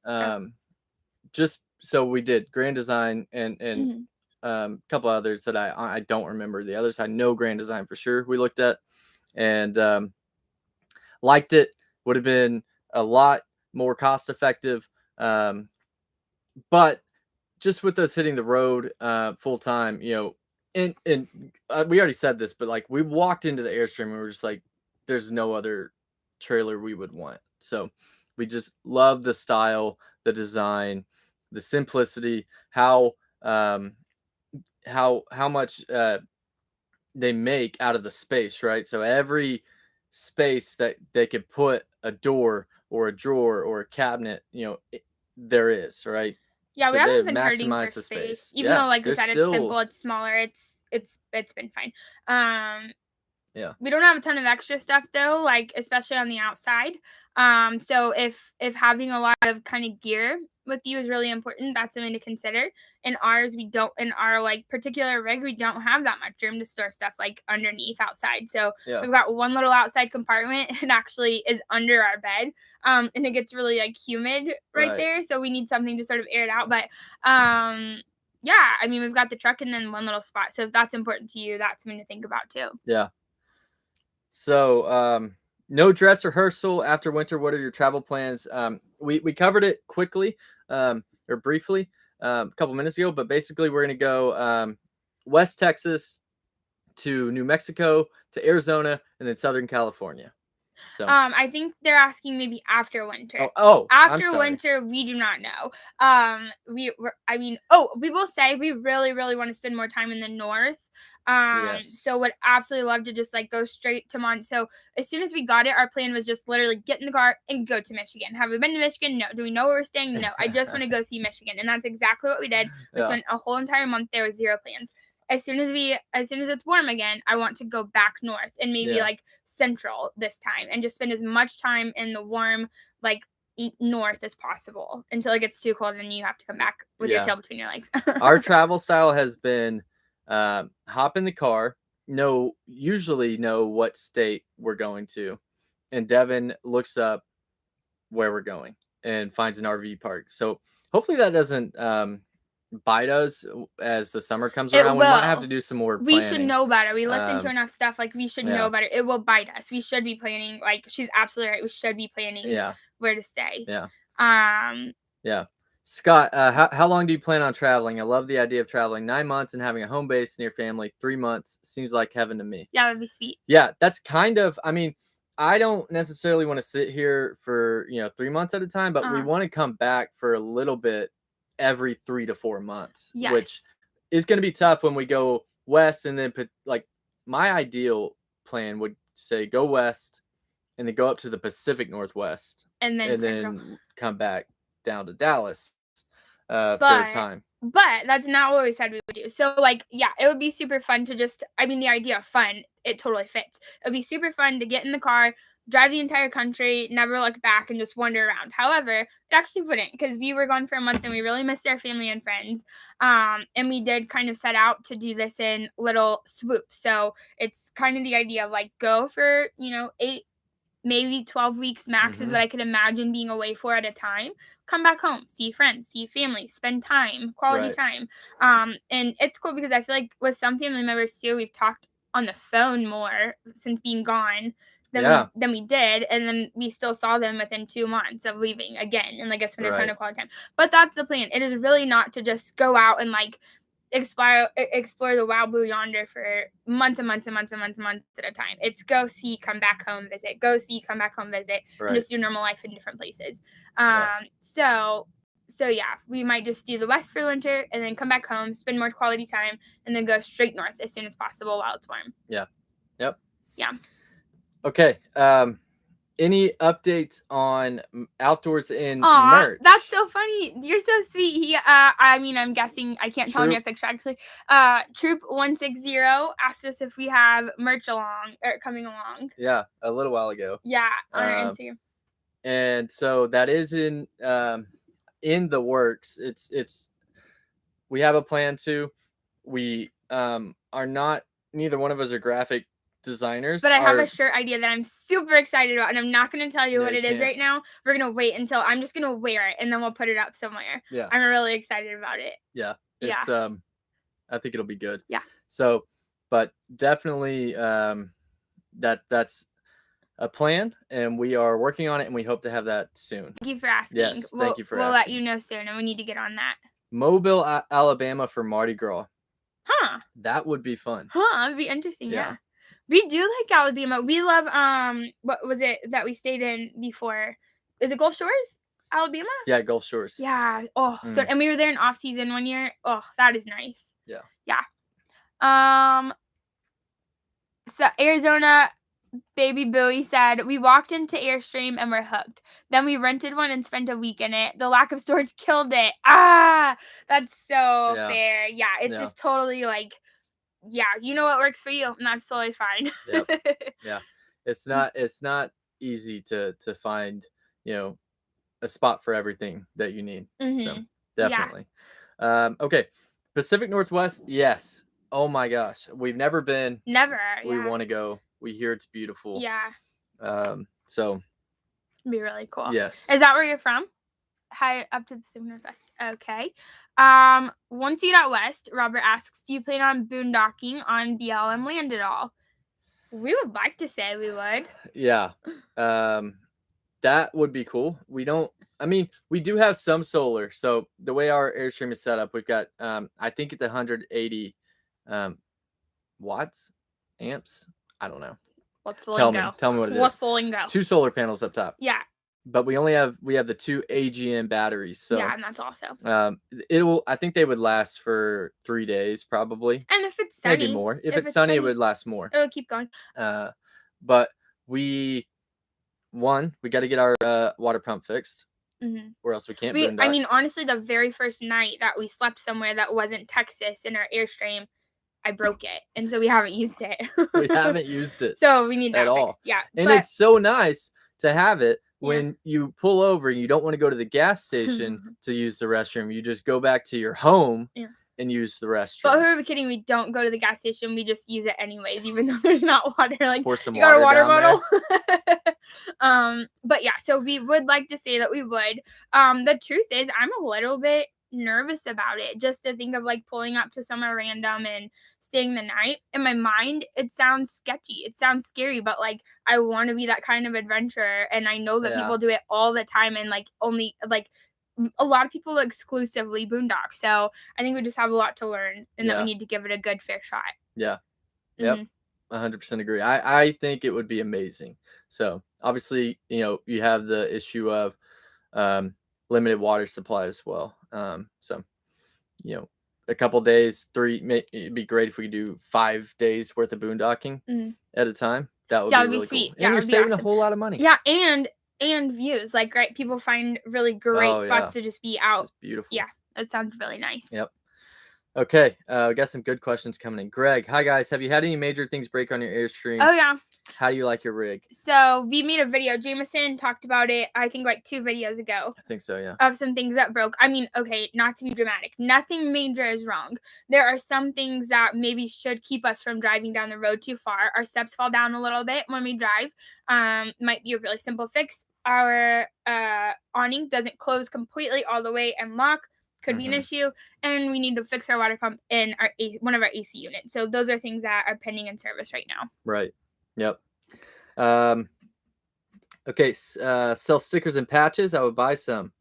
Just so we did Grand Design and a couple others that I don't remember. The others I know Grand Design for sure we looked at and liked it. Would have been a lot more cost effective. But just with us hitting the road full time, and we already said this, but like we walked into the Airstream and we were just like, there's no other trailer we would want. So we just love the style, the design, the simplicity, how much they make out of the space, right? So every space that they could put a door or a drawer or a cabinet, there is, right? Yeah, so we haven't been hurting for space. Even though, like I said, it's simple, it's smaller, it's been fine. Yeah. We don't have a ton of extra stuff though, like especially on the outside. So if having a lot of kind of gear with you is really important, that's something to consider. In our like particular rig, we don't have that much room to store stuff like underneath outside. So we've got one little outside compartment. It actually is under our bed. And it gets really like humid right there. So we need something to sort of air it out. But yeah, I mean, we've got the truck and then one little spot. So if that's important to you, that's something to think about too. Yeah. So no dress rehearsal after winter. What are your travel plans? We covered it quickly or briefly a couple minutes ago, but basically we're going to go West Texas to New Mexico to Arizona and then Southern California. So I think they're asking maybe after winter. After winter, we do not know. We will say we really, really want to spend more time in the north. So would absolutely love to just like go straight to So as soon as we got it, our plan was just literally get in the car and go to Michigan. Have we been to Michigan? No. Do we know where we're staying? No. I just want to go see Michigan. And that's exactly what we did. We spent a whole entire month there with zero plans. As soon as it's warm again, I want to go back north and maybe like central this time and just spend as much time in the warm, like north as possible until it gets too cold and then you have to come back with your tail between your legs. Our travel style has been hop in the car, usually know what state we're going to, and Devin looks up where we're going and finds an RV park. So hopefully that doesn't bite us as the summer comes around. We might have to do some more planning. We should know better. We listen to enough stuff. Like, we should know better. It will bite us. We should be planning. Like, she's absolutely right. We should be planning where to stay. Yeah. Scott, how long do you plan on traveling? I love the idea of traveling 9 months and having a home base near family. 3 months seems like heaven to me. Yeah, that'd be sweet. Yeah, that's kind of, I mean, I don't necessarily want to sit here for, 3 months at a time, but we want to come back for a little bit every 3 to 4 months, which is going to be tough when we go west. And then like my ideal plan would say go west and then go up to the Pacific Northwest and then come back down to Dallas for a time. But that's not what we said we would do. So, like, yeah, it would be super fun to just, I mean, the idea of fun, it totally fits. It would be super fun to get in the car, drive the entire country, never look back, and just wander around. However, it actually wouldn't, because we were gone for a month and we really missed our family and friends. And we did kind of set out to do this in little swoops. So it's kind of the idea of, like, go for, 8, maybe 12 weeks max is what I could imagine being away for at a time. Come back home, see friends, see family, spend time, quality time. And it's cool because I feel like with some family members too, we've talked on the phone more since being gone than we did. And then we still saw them within 2 months of leaving again. And like, I spent a ton of quality time. But that's the plan. It is really not to just go out and like explore the wild blue yonder for months and months and months and months and months at a time. It's go see, come back home, visit, go see, come back home, visit, and just do normal life in different places. So yeah, we might just do the west for the winter and then come back home, spend more quality time, and then go straight north as soon as possible while it's warm. Okay. Any updates on Outdoors in merch? That's so funny. You're so sweet. I'm guessing, I can't tell in your picture actually. Troop160 asked us if we have merch coming along. Yeah, a little while ago. Yeah, on our Instagram. And so that is in the works. It's we have a plan to. We are not, neither one of us are graphic designers, but I have a shirt idea that I'm super excited about, and I'm not going to tell you what it is right now. We're going to wait until I'm just going to wear it and then we'll put it up somewhere. I'm really excited about it. It's I think it'll be good. So, but definitely that's a plan, and we are working on it, and we hope to have that soon. Thank you for asking. Yes, thank you for asking. We'll let you know soon, and we need to get on that. Mobile, Alabama for Mardi Gras. That would be fun. That'd be interesting. Yeah. We do like Alabama. We love what was it that we stayed in before? Is it Gulf Shores, Alabama? Yeah, Gulf Shores. Yeah. Oh, so and we were there in off season one year. Oh, that is nice. Yeah. So Arizona baby Bowie said we walked into Airstream and we're hooked. Then we rented one and spent a week in it. The lack of storage killed it. That's so fair. Yeah, it's just totally like. Yeah, you know what works for you, and that's totally fine. Yeah, it's not easy to find, a spot for everything that you need. So definitely. Okay, Pacific Northwest. Yes. Oh my gosh, we've never been. Never. We want to go. We hear it's beautiful. Yeah. So. It'd be really cool. Yes. Is that where you're from? High up to the Pacific Northwest. Okay. Once you get out west, Robert asks, do you plan on boondocking on BLM land at all? We would like to say we would. Yeah. That would be cool. We do have some solar. So the way our Airstream is set up, we've got, I think it's 180 watts, amps. I don't know. What's the lingo? Tell me what it is. What's the lingo? 2 solar panels up top. Yeah. But we have the 2 AGM batteries. So yeah, and that's also. I think they would last for 3 days probably. And if it's sunny, maybe more. If it's sunny, it would last more. It would keep going. But we got to get our water pump fixed, or else we can't. I mean, honestly, the very first night that we slept somewhere that wasn't Texas in our Airstream, I broke it, and so we haven't used it. We haven't used it. So we need that at all. Fixed. Yeah, and it's so nice to have it. When you pull over and you don't want to go to the gas station to use the restroom, you just go back to your home and use the restroom. But who are we kidding? We don't go to the gas station. We just use it anyways, even though there's not water. Like, pour some you got a water down bottle? But yeah, so we would like to say that we would. The truth is, I'm a little bit nervous about it, just to think of like pulling up to somewhere random and staying the night. In my mind, it sounds sketchy. It sounds scary, but like I want to be that kind of adventurer, and I know that people do it all the time, and like only like a lot of people exclusively boondock. So I think we just have a lot to learn, and that we need to give it a good fair shot. Yeah. Yep. 100% agree. I think it would be amazing. So obviously, you have the issue of limited water supply as well. So, a couple days, it'd be great if we could do 5 days worth of boondocking at a time. That would be really sweet. Cool. And you're saving a whole lot of money. Yeah, and views. Like, right, people find really great spots to just be out. It's just beautiful. Yeah, that sounds really nice. Yep. Okay, we got some good questions coming in. Greg, hi guys. Have you had any major things break on your Airstream? Oh yeah. How do you like your rig? So we made a video. Jameson talked about it, I think, like 2 videos ago. I think so, yeah. Of some things that broke. I mean, okay, not to be dramatic. Nothing major is wrong. There are some things that maybe should keep us from driving down the road too far. Our steps fall down a little bit when we drive. Might be a really simple fix. Our awning doesn't close completely all the way and lock. Could be an issue, and we need to fix our water pump in one of our AC units. So those are things that are pending in service right now. Right. Yep. Okay. Sell stickers and patches. I would buy some.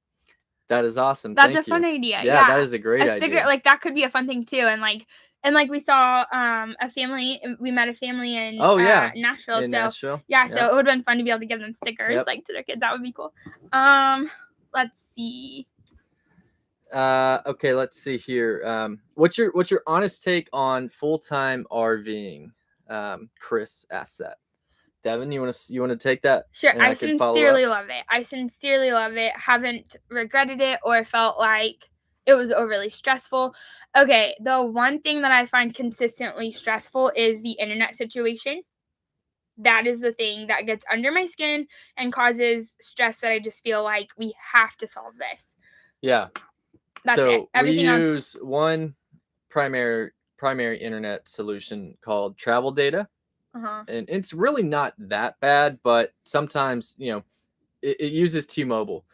That is awesome. That's a fun idea. Yeah, that is a great idea. Like, that could be a fun thing too. And like we saw a family. We met a family in Nashville. Nashville. Yeah, so it would have been fun to be able to give them stickers like to their kids. That would be cool. Let's see. Okay, let's see here. What's your honest take on full-time RVing? Chris asked that. Devin, you want to take that? Sure. I sincerely love it. Haven't regretted it or felt like it was overly stressful. Okay, the one thing that I find consistently stressful is the internet situation. That is the thing that gets under my skin and causes stress that I just feel like we have to solve this. Yeah. That's it. Everything we use one primary internet solution called Travel Data. And it's really not that bad, but sometimes, it uses T-Mobile.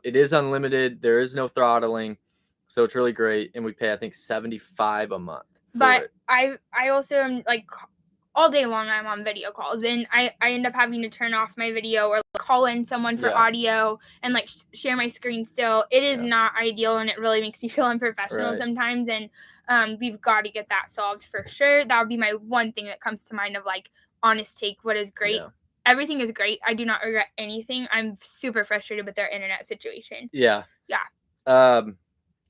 It is unlimited. There is no throttling. So it's really great. And we pay, I think, $75 a month. But I also am like all day long I'm on video calls, and I end up having to turn off my video or call in someone for audio and like share my screen still. It is not ideal, and it really makes me feel unprofessional sometimes, and we've got to get that solved for sure. That would be my one thing that comes to mind of like honest take. What is great? Everything is great. I do not regret anything. I'm super frustrated with their internet situation. Yeah.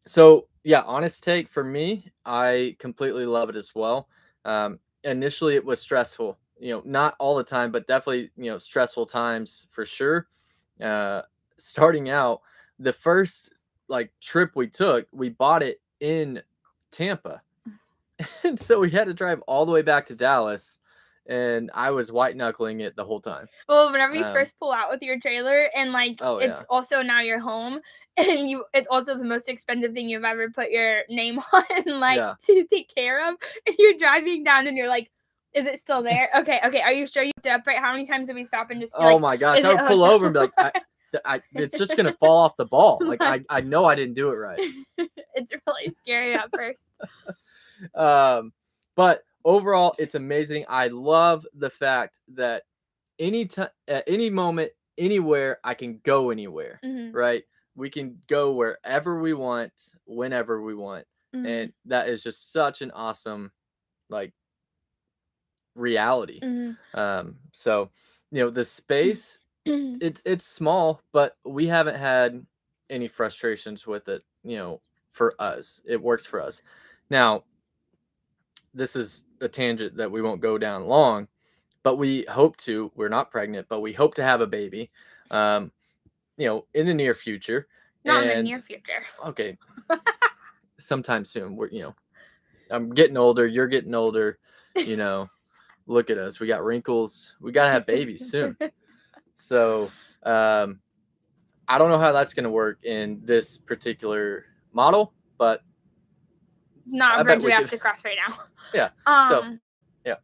So honest take for me, I completely love it as well. Initially it was stressful, not all the time, but definitely, stressful times for sure. Starting out, the first like trip we took, we bought it in Tampa. And so we had to drive all the way back to Dallas, and I was white knuckling it the whole time. Well, whenever you first pull out with your trailer and like it's also now your home, and it's also the most expensive thing you've ever put your name on to take care of, and you're driving down and you're like, is it still there? Okay, are you sure you did upright? How many times did we stop and just be oh my gosh, I would pull over and be like, it's just gonna fall off the ball. Like I know I didn't do it right. It's really scary at first. But overall, it's amazing. I love the fact that at any moment, anywhere, I can go anywhere, right? We can go wherever we want, whenever we want. And that is just such an awesome, like, reality. So, the space, it's small, but we haven't had any frustrations with it, for us. It works for us. Now, this is a tangent that we won't go down long, but we're not pregnant, but we hope to have a baby, in the near future. Not in the near future. Okay. Sometime soon. I'm getting older. You're getting older. Look at us. We got wrinkles. We got to have babies soon. So, I don't know how that's going to work in this particular model, but not a bridge we have to cross right now. Yeah. Yeah.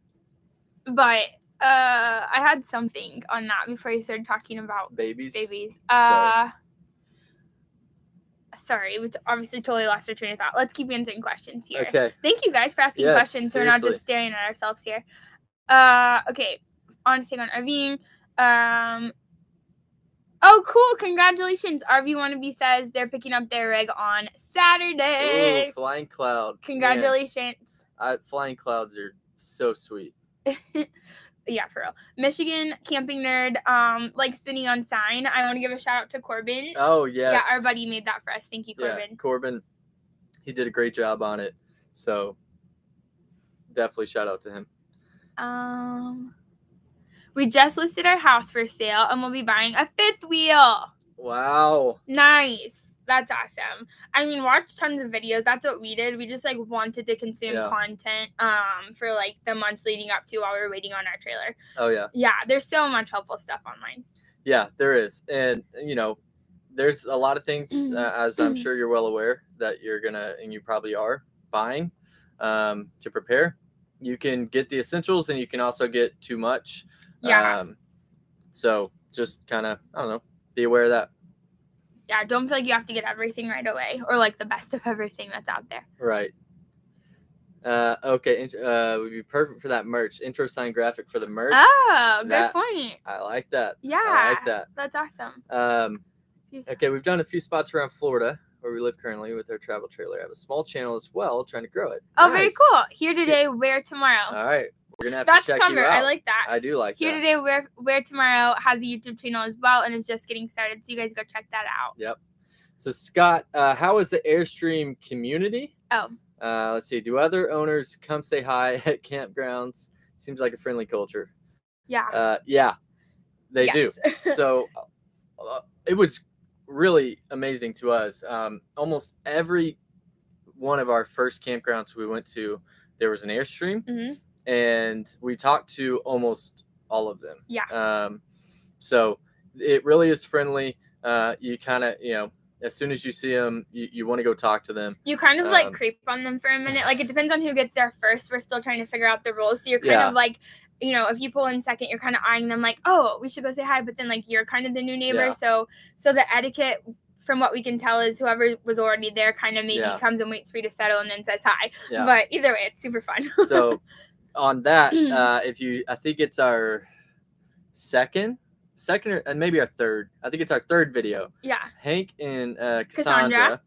But I had something on that before you started talking about babies. Sorry, we obviously totally lost our train of thought. Let's keep answering questions here. Okay. Thank you guys for asking questions, so we're not just staring at ourselves here. Okay. Honestly, on Rving. Oh, cool! Congratulations, RV Wannabe says they're picking up their rig on Saturday. Ooh, Flying Cloud. Congratulations. Man, Flying Clouds are so sweet. Yeah, for real. Michigan camping nerd likes the neon sign. I want to give a shout out to Corbin. Oh, yes. Yeah, our buddy made that for us. Thank you, Corbin. Yeah, Corbin, he did a great job on it. So definitely shout out to him. We just listed our house for sale and we'll be buying a 5th wheel. Wow. Nice. That's awesome. I mean, watch tons of videos. That's what we did. We just like wanted to consume content for like the months leading up to while we were waiting on our trailer. Oh yeah. Yeah, there's so much helpful stuff online. Yeah, there is. And you know, there's a lot of things as I'm sure you're well aware that you're gonna, and you probably are, buying to prepare. You can get the essentials and you can also get too much. Yeah. So just kind of, I don't know, be aware of that. Yeah, don't feel like you have to get everything right away or like the best of everything that's out there. Right. Okay. Would be perfect for that merch. Intro sign graphic for the merch. Oh, good point. I like that. Yeah. I like that. That's awesome. Okay, we've done a few spots around Florida where we live currently with our travel trailer. I have a small channel as well, trying to grow it. Oh, nice. Very cool. Here today, where tomorrow. All right. We're going to have to check you out. I like that. I do like Here that. Here today, where tomorrow has a YouTube channel as well and is just getting started. So you guys go check that out. Yep. So Scott, how is the Airstream community? Oh. Let's see. Do other owners come say hi at campgrounds? Seems like a friendly culture. Yeah. Yeah, they do. So it was really amazing to us. Almost every one of our first campgrounds we went to, there was an Airstream, and we talked to almost all of them. Yeah. So it really is friendly. You kind of, you know, as soon as you see them, you want to go talk to them. You kind of like creep on them for a minute. Like it depends on who gets there first. We're still trying to figure out the rules. So you're kind of like, you know, if you pull in second, you're kind of eyeing them like, oh, we should go say hi. But then like you're kind of the new neighbor. Yeah. So the etiquette, from what we can tell, is whoever was already there kind of maybe comes and waits for you to settle and then says hi. Yeah. But either way, it's super fun. So on that, I think it's our second and maybe our third. I think it's our third video. Yeah. Hank and Cassandra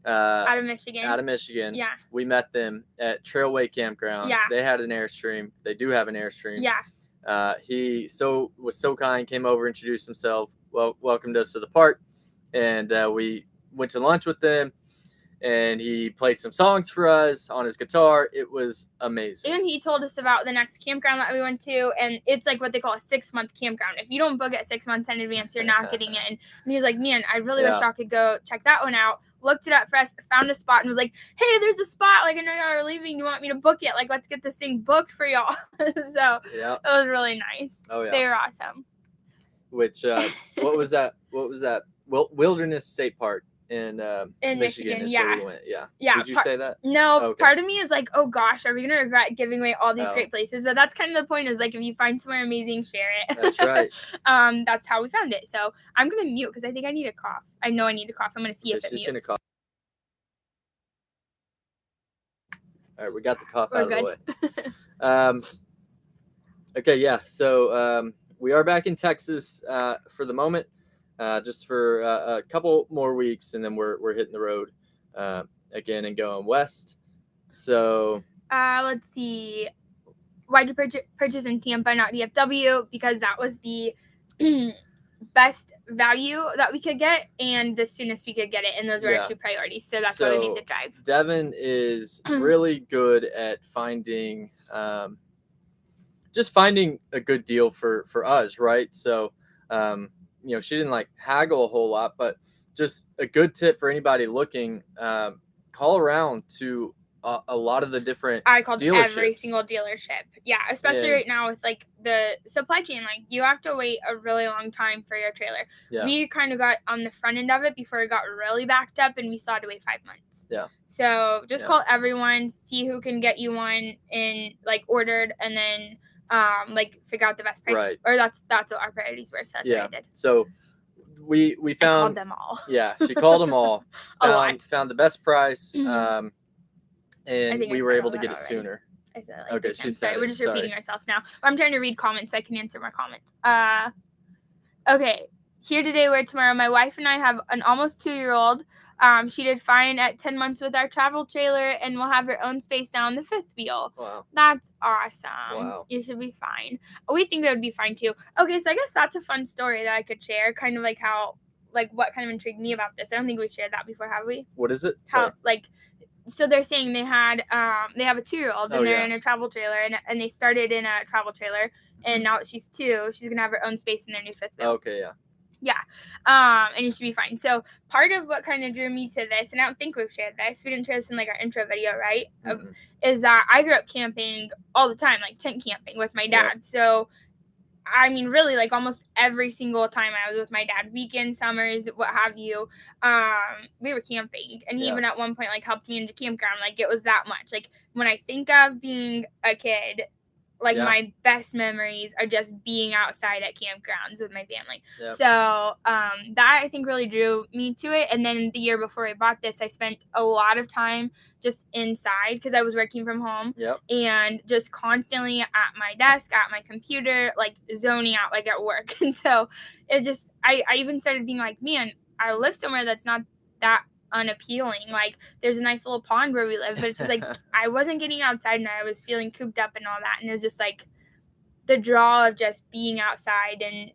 out of Michigan. Yeah. We met them at Trailway Campground. Yeah. They had an Airstream. They do have an Airstream. Yeah. He was so kind, came over, introduced himself, welcomed us to the park, and we went to lunch with them. And he played some songs for us on his guitar. It was amazing. And he told us about the next campground that we went to. And it's like what they call a 6-month campground. If you don't book it 6 months in advance, you're not getting in. And he was like, man, I really wish y'all could go check that one out. Looked it up for us, found a spot, and was like, hey, there's a spot. Like, I know y'all are leaving. You want me to book it? Like, let's get this thing booked for y'all. So it was really nice. Oh, yeah. They were awesome. Which, what was that? Wilderness State Park. In Michigan is where we went. Yeah. Did you say that? No. Okay. Part of me is like, oh gosh, are we gonna regret giving away all these great places? But that's kind of the point. Is like if you find somewhere amazing, share it. That's right. That's how we found it. So I'm gonna mute because I think I need a cough. I know I need a cough. I'm gonna see if it mutes. Gonna cough. All right, we got the cough out of the way. Okay, yeah. So we are back in Texas for the moment. Just for a couple more weeks, and then we're hitting the road again and going west. So let's see. Why'd you purchase in Tampa, not DFW? Because that was the best value that we could get and the soonest we could get it, and those were our two priorities. So that's why we made the drive. Devin is really good at finding just finding a good deal for us, right? So you know, she didn't like haggle a whole lot, but just a good tip for anybody looking, call around to a lot of the different I called every single dealership. Yeah, especially right now with like the supply chain. Like you have to wait a really long time for your trailer. Yeah. We kind of got on the front end of it before it got really backed up, and we still had to wait 5 months. Yeah. So just call everyone, see who can get you one in like ordered, and then like figure out the best price. Right. Or that's what our priorities were. So that's what I did. So we found. I called them all. Yeah, she called them all. Found the best price. Mm-hmm. And we were able to get it sooner. I feel like okay, she's sorry. We're just repeating ourselves now. I'm trying to read comments so I can answer more comments. Okay. Here today, where tomorrow. My wife and I have an almost 2-year-old. She did fine at 10 months with our travel trailer and will have her own space now on the 5th wheel. Wow. That's awesome. Wow. You should be fine. We think that would be fine too. Okay, so I guess that's a fun story that I could share. Kind of like how, like what kind of intrigued me about this. I don't think we've shared that before, have we? What is it? How, like, so they're saying they have a 2-year-old and they're in a travel trailer and they started in a travel trailer and now that she's 2, she's gonna have her own space in their new 5th wheel. Okay, yeah. Yeah. And you should be fine. So part of what kind of drew me to this, and I don't think we've shared this, we didn't share this in like our intro video, right? Is that I grew up camping all the time, like tent camping with my dad. Yep. So I mean, really, like almost every single time I was with my dad, weekends, summers, what have you, we were camping. And he even at one point, like, helped me into campground. Like, it was that much. Like, when I think of being a kid, like, my best memories are just being outside at campgrounds with my family. Yep. So, that, I think, really drew me to it. And then the year before I bought this, I spent a lot of time just inside because I was working from home. Yep. And just constantly at my desk, at my computer, like, zoning out, like, at work. And so, it just, I even started being like, man, I live somewhere that's not that unappealing. Like there's a nice little pond where we live, but it's just like I wasn't getting outside and I was feeling cooped up and all that, and it was just like the draw of just being outside and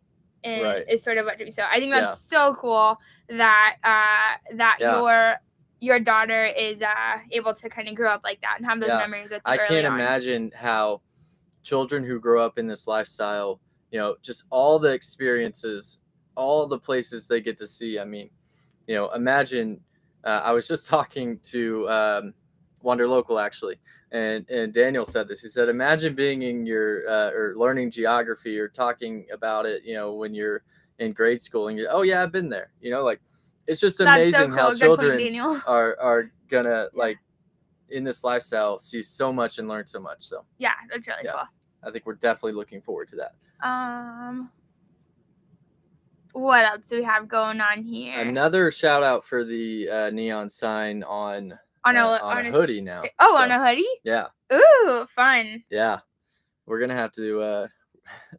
is sort of what drew me. So I think that's so cool that your daughter is able to kind of grow up like that and have those memories with you I can't imagine how children who grow up in this lifestyle, you know, just all the experiences, all the places they get to see. I mean, you know, imagine. I was just talking to Wander Local actually, and Daniel said this. He said, imagine being in your or learning geography or talking about it, you know, when you're in grade school and you're, oh yeah, I've been there. You know, like it's just amazing how children are gonna like in this lifestyle see so much and learn so much. So yeah, that's really cool. I think we're definitely looking forward to that. What else do we have going on here? Another shout out for the neon sign on a hoodie now. Oh, so, on a hoodie? Yeah. Ooh, fun. Yeah. We're going to have to,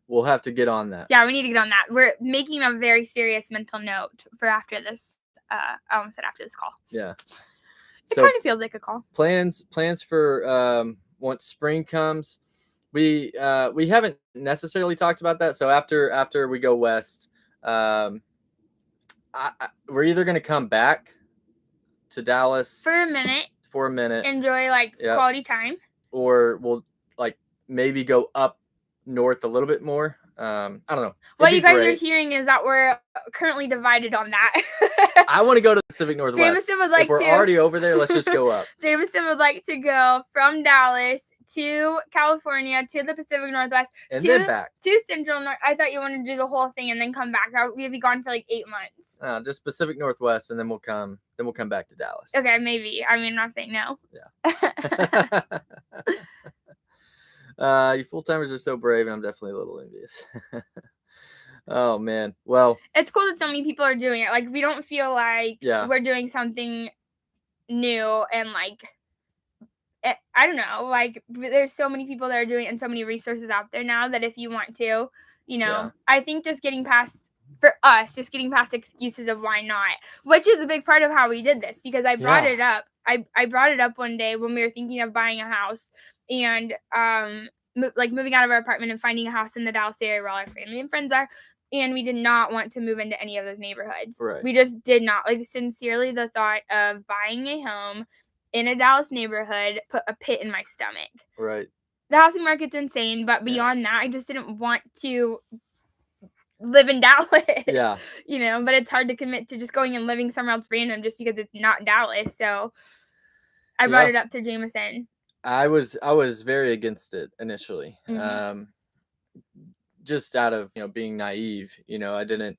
we'll have to get on that. Yeah, we need to get on that. We're making a very serious mental note for after this. I almost said after this call. Yeah. It kind of feels like a call. Plans for once spring comes. We haven't necessarily talked about that. So after we go west, we're either going to come back to Dallas for a minute, enjoy like quality time, or we'll like maybe go up north a little bit more. I don't know. What you guys are hearing is that we're currently divided on that. I want to go to the Pacific Northwest. Jameson would like if we're already over there, let's just go up. Jameson would like to go from Dallas to California, to the Pacific Northwest, and then back to Central North. I thought you wanted to do the whole thing and then come back. We'd be gone for like 8 months. Just Pacific Northwest, and then we'll come back to Dallas. Okay, maybe. I mean, I'm not saying no. Yeah. You full timers are so brave, and I'm definitely a little envious. Oh man, well, it's cool that so many people are doing it. Like we don't feel like we're doing something new and like. I don't know, like there's so many people that are doing it and so many resources out there now that if you want to, you know, I think just getting past excuses of why not, which is a big part of how we did this, because I brought it up. I brought it up one day when we were thinking of buying a house and like moving out of our apartment and finding a house in the Dallas area where all our family and friends are. And we did not want to move into any of those neighborhoods. Right. We just did not. Like sincerely, the thought of buying a home in a Dallas neighborhood put a pit in my stomach. Right. The housing market's insane, but beyond that, I just didn't want to live in Dallas. Yeah. You know, but it's hard to commit to just going and living somewhere else random just because it's not Dallas. So I brought it up to Jameson. I was very against it initially. Just out of, being naive, I didn't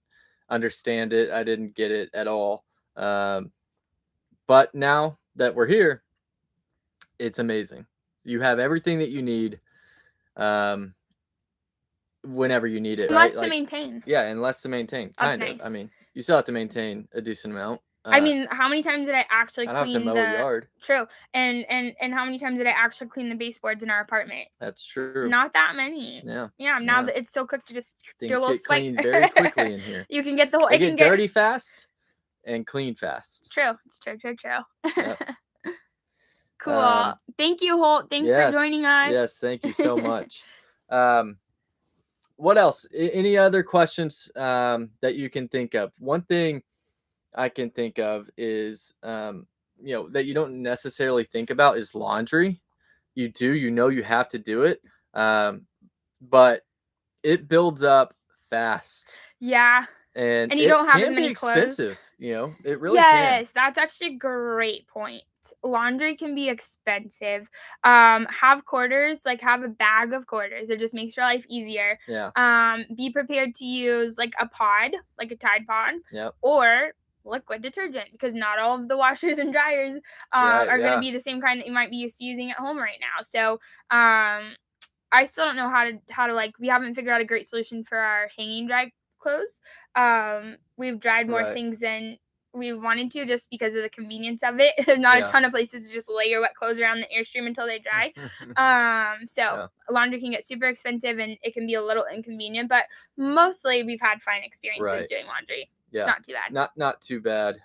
understand it. I didn't get it at all. But now that we're here, it's amazing. You have everything that you need. Whenever you need it, right? Less to maintain. Yeah, and less to maintain. Kind of. Nice. I mean, you still have to maintain a decent amount. I mean, how many times did I actually clean I don't have to mow a yard. True. And how many times did I actually clean the baseboards in our apartment? That's true. Not that many. Yeah. Yeah. Now that it's so quick to just things do a little get cleaned very quickly in here. You can get the whole. It can get dirty fast and clean fast. True. It's true. Yep. Cool. Thank you, Holt. Thanks for joining us. Yes, thank you so much. What else? Any other questions that you can think of? One thing I can think of is, that you don't necessarily think about is laundry. You do, you have to do it, but it builds up fast. Yeah. And you don't have as many expensive, clothes. It really can. Yes, that's actually a great point. Laundry can be expensive. Have quarters, like have a bag of quarters. It just makes your life easier. Yeah. Be prepared to use like a pod, like a Tide pod. Yep. Or liquid detergent, because not all of the washers and dryers are going to be the same kind that you might be used to using at home right now. So I still don't know how to like, we haven't figured out a great solution for our hanging dry clothes. We've dried more things than we wanted to, just because of the convenience of it. There's not a ton of places to just lay your wet clothes around the Airstream until they dry. Laundry can get super expensive and it can be a little inconvenient, but mostly we've had fine experiences doing laundry. Yeah. It's not too bad. Not too bad.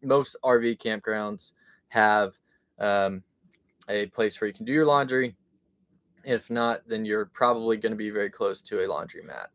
Most RV campgrounds have a place where you can do your laundry. If not, then you're probably going to be very close to a laundromat.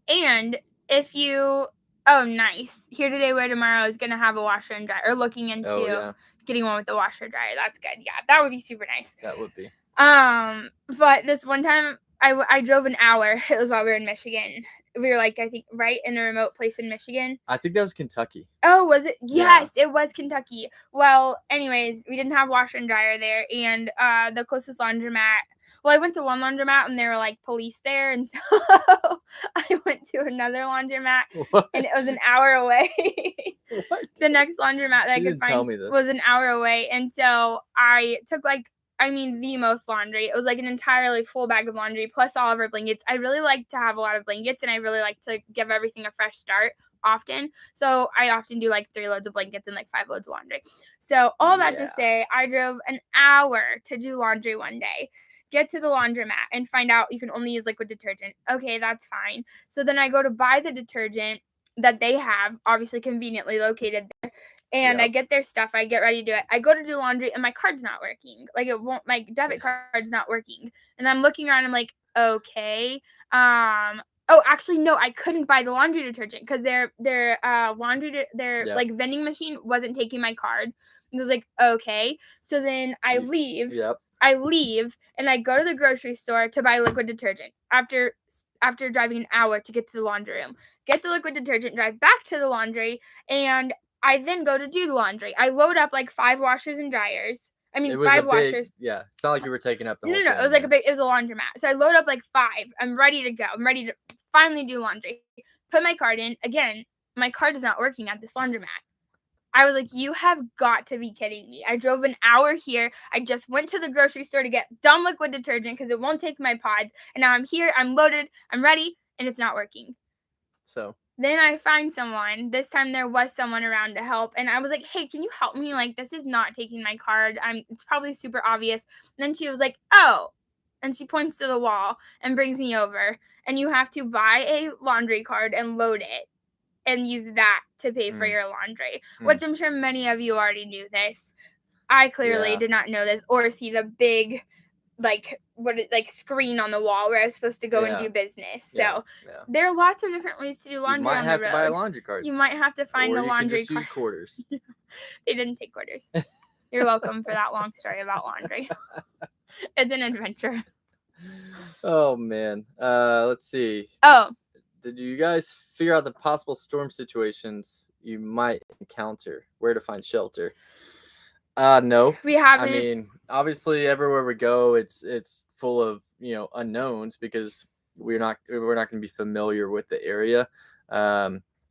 And if you, oh, nice. Here today, where tomorrow is going to have a washer and dryer, or looking into getting one with the washer dryer. That's good. Yeah, that would be super nice. That would be. But this one time I drove an hour. It was while we were in Michigan. We were like, I think, right in a remote place in Michigan. I think that was Kentucky. Oh, was it? Yes, it was Kentucky. Well, anyways, we didn't have washer and dryer there, and the closest laundromat. Well, I went to one laundromat and there were like police there, and so I went to another laundromat, and it was an hour away. What? The next laundromat that I could find was an hour away, and so I took the most laundry. It was like an entirely full bag of laundry plus all of our blankets. I really like to have a lot of blankets, and I really like to give everything a fresh start often. So I often do like 3 loads of blankets and like 5 loads of laundry. So all that to say, I drove an hour to do laundry one day. Get to the laundromat and find out you can only use liquid detergent. Okay, that's fine. So then I go to buy the detergent that they have, obviously conveniently located there. And I get their stuff. I get ready to do it. I go to do laundry, and my card's not working. Like, it won't. My debit card's not working. And I'm looking around. I'm like, okay. Oh, actually, no. I couldn't buy the laundry detergent because their like vending machine wasn't taking my card. And I was like, okay. So then I leave. Yep. I leave and I go to the grocery store to buy liquid detergent after driving an hour to get to the laundry room. Get the liquid detergent, drive back to the laundry, and I then go to do the laundry. I load up like 5 washers and dryers. I mean, 5 washers. Yeah, it's not like you were taking up the whole thing. No, it was like it was a laundromat. So I load up like 5. I'm ready to go. I'm ready to finally do laundry. Put my card in. Again, my card is not working at this laundromat. I was like, you have got to be kidding me. I drove an hour here. I just went to the grocery store to get dumb liquid detergent because it won't take my pods. And now I'm here, I'm loaded, I'm ready, and it's not working. So then I find someone. This time there was someone around to help. And I was like, hey, can you help me? Like, this is not taking my card. It's probably super obvious. And then she was like, oh. And she points to the wall and brings me over. And you have to buy a laundry card and load it and use that to pay for your laundry, which I'm sure many of you already knew this. I clearly did not know this or see the big, screen on the wall where I was supposed to go and do business. So there are lots of different ways to do laundry on the road. You might have to buy a laundry card. You might have to find the laundry card. Or you can just use quarters. They didn't take quarters. You're welcome for that long story about laundry. It's an adventure. Oh, man. Let's see. Oh. Did you guys figure out the possible storm situations you might encounter? Where to find shelter? No. We haven't. I mean, obviously, everywhere we go, it's full of unknowns because we're not going to be familiar with the area.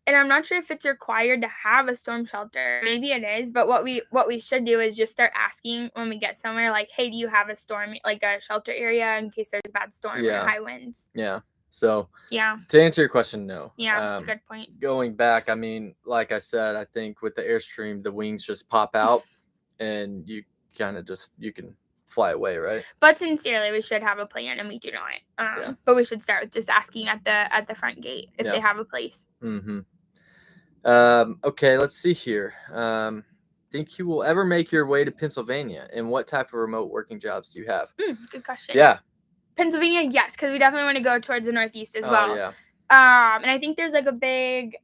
And I'm not sure if it's required to have a storm shelter. Maybe it is, but what we should do is just start asking when we get somewhere, like, hey, do you have a storm, like a shelter area in case there's a bad storm or high winds? Yeah. So yeah. To answer your question, no. Yeah, that's a good point. Going back, I mean, like I said, I think with the Airstream, the wings just pop out, and you kind of you can fly away, right? But sincerely, we should have a plan, and we do not. But we should start with just asking at the front gate if they have a place. Mm-hmm. Okay, let's see here. Think you will ever make your way to Pennsylvania? And what type of remote working jobs do you have? Good question. Yeah. Pennsylvania, yes, because we definitely want to go towards the Northeast as well. Yeah. And I think there's like a big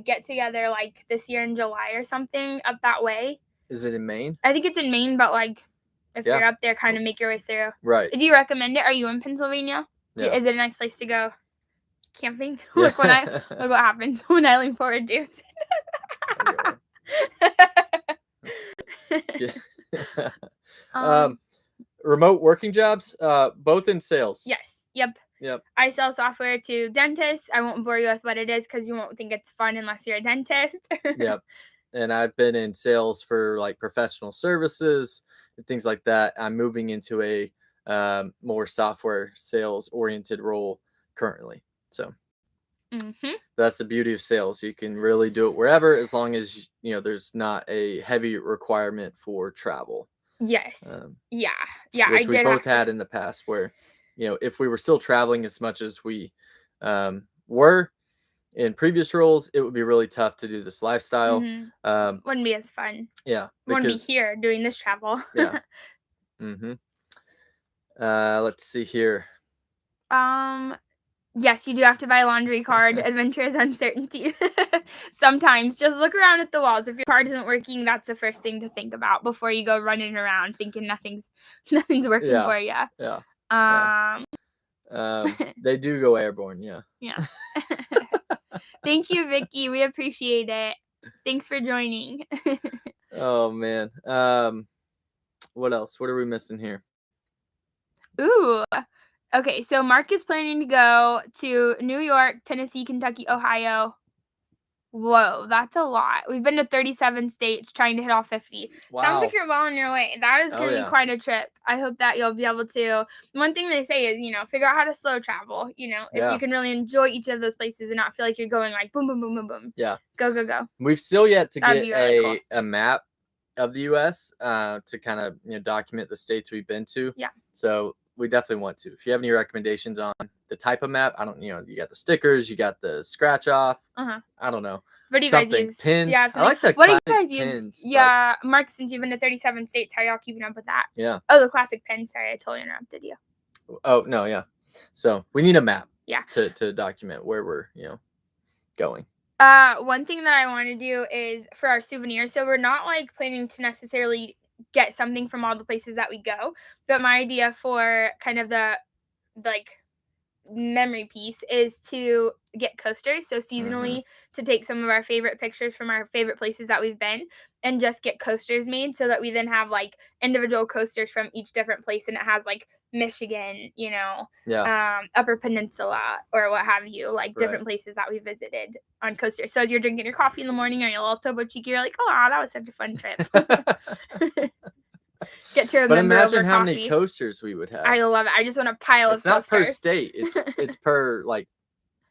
get together like this year in July or something up that way. Is it in Maine? I think it's in Maine, but like if you're up there, kind of make your way through. Right. Do you recommend it? Are you in Pennsylvania? Is it a nice place to go camping? Look what happens when I lean forward, James. Remote working jobs, both in sales. Yes. Yep. I sell software to dentists. I won't bore you with what it is because you won't think it's fun unless you're a dentist. Yep. And I've been in sales for like professional services and things like that. I'm moving into a more software sales oriented role currently. So that's the beauty of sales. You can really do it wherever, as long as there's not a heavy requirement for travel. Yes. Which we both had in the past, where if we were still traveling as much as we were in previous roles, it would be really tough to do this lifestyle. Wouldn't be as fun. Yeah. Wouldn't be here doing this travel. Yeah. Let's see here. Yes, you do have to buy a laundry card. Adventure is uncertainty. Sometimes just look around at the walls. If your card isn't working, that's the first thing to think about before you go running around thinking nothing's working for you. Yeah. They do go airborne. Yeah. Thank you, Vicky. We appreciate it. Thanks for joining. Oh man. What else? What are we missing here? Ooh. Okay, so Mark is planning to go to New York, Tennessee, Kentucky, Ohio. Whoa, that's a lot. We've been to 37 states trying to hit all 50. Wow. Sounds like you're well on your way. That is going to be quite a trip. I hope that you'll be able to. One thing they say is, figure out how to slow travel. If you can really enjoy each of those places and not feel like you're going like boom, boom, boom, boom, boom. Yeah. Go, go, go. We've still yet to get a map of the U.S. To kind of document the states we've been to. Yeah. So we definitely want to. If you have any recommendations on the type of map, I don't, you got the stickers, you got the scratch off. I don't know. What do you guys use? Pins. I like the what do you guys pins, use? Yeah, Mark, since you've been to 37 states, how are y'all keeping up with that? Yeah. Oh, the classic pen. Sorry, I totally interrupted you. Oh, no, yeah. So we need a map. Yeah. To document where we're, going. One thing that I want to do is for our souvenirs. So we're not like planning to necessarily get something from all the places that we go, but my idea for kind of the memory piece is to get coasters, so seasonally to take some of our favorite pictures from our favorite places that we've been and just get coasters made so that we then have like individual coasters from each different place, and it has like Michigan, Upper Peninsula or what have you, like different places that we visited on coasters. So as you're drinking your coffee in the morning or your little Topo Chico, you're like, oh, that was such a fun trip. Get to remember. But imagine how many coasters we would have. I love it. I just want a pile of coasters. It's not per state. It's per like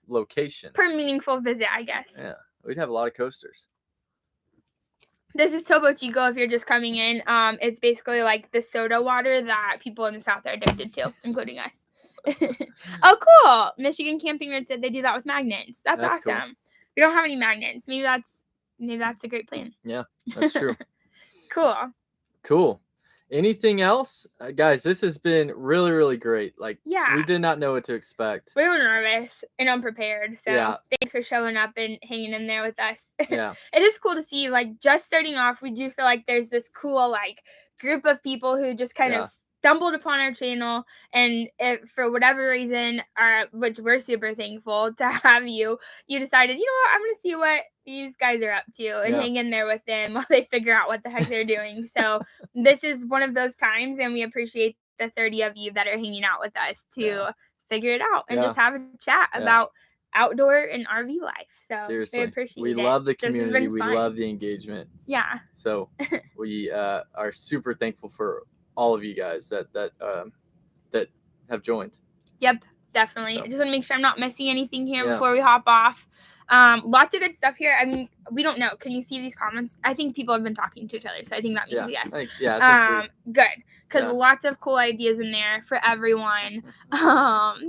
location. Per meaningful visit, I guess. Yeah, we'd have a lot of coasters. This is Topo Chico if you're just coming in. It's basically like the soda water that people in the South are addicted to, including us. Oh, cool. Michigan Camping Road said they do that with magnets. That's awesome. Cool. We don't have any magnets. Maybe that's a great plan. Yeah, that's true. Cool. Anything else? Guys, this has been really, really great. We did not know what to expect. We were nervous and unprepared. So thanks for showing up and hanging in there with us. Yeah. It is cool to see, just starting off, we do feel like there's this cool, group of people who just kind of stumbled upon our channel, and if for whatever reason, which we're super thankful to have you decided, you know what, I'm gonna see what these guys are up to and hang in there with them while they figure out what the heck they're doing. So this is one of those times, and we appreciate the 30 of you that are hanging out with us to figure it out and just have a chat about outdoor and RV life. So seriously, we appreciate we it. love the community. We love the engagement. Yeah. So we are super thankful for all of you guys that have joined. Yep, definitely. So. I just want to make sure I'm not missing anything here before we hop off. Lots of good stuff here. I mean, we don't know. Can you see these comments? I think people have been talking to each other, so I think that means yes. I think good, because lots of cool ideas in there for everyone.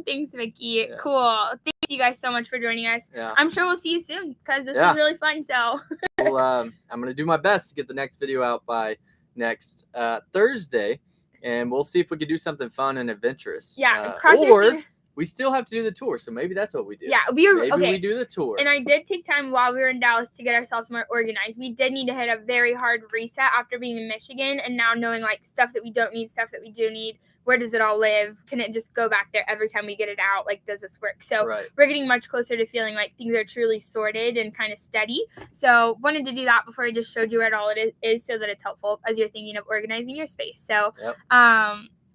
Thanks, Vicky. Yeah. Cool. Thanks you guys so much for joining us. Yeah. I'm sure we'll see you soon because this was really fun. So, well, I'm gonna do my best to get the next video out by next Thursday. And we'll see if we can do something fun and adventurous. Yeah, or we still have to do the tour, so maybe that's what we do. Yeah, maybe we do the tour. And I did take time while we were in Dallas to get ourselves more organized. We did need to hit a very hard reset after being in Michigan, and now knowing like stuff that we don't need, stuff that we do need. Where does it all live? Can it just go back there every time we get it out? Like, does this work? So we're getting much closer to feeling like things are truly sorted and kind of steady. So wanted to do that before I just showed you where it all is so that it's helpful as you're thinking of organizing your space. So,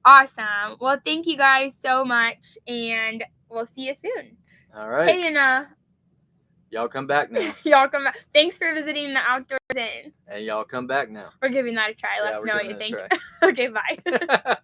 awesome. Well, thank you guys so much, and we'll see you soon. All right. Hey, and y'all come back now. Y'all come back. Thanks for visiting the Outdoors Inn. And y'all come back now. We're giving that a try. Let us know what you think. Okay, bye.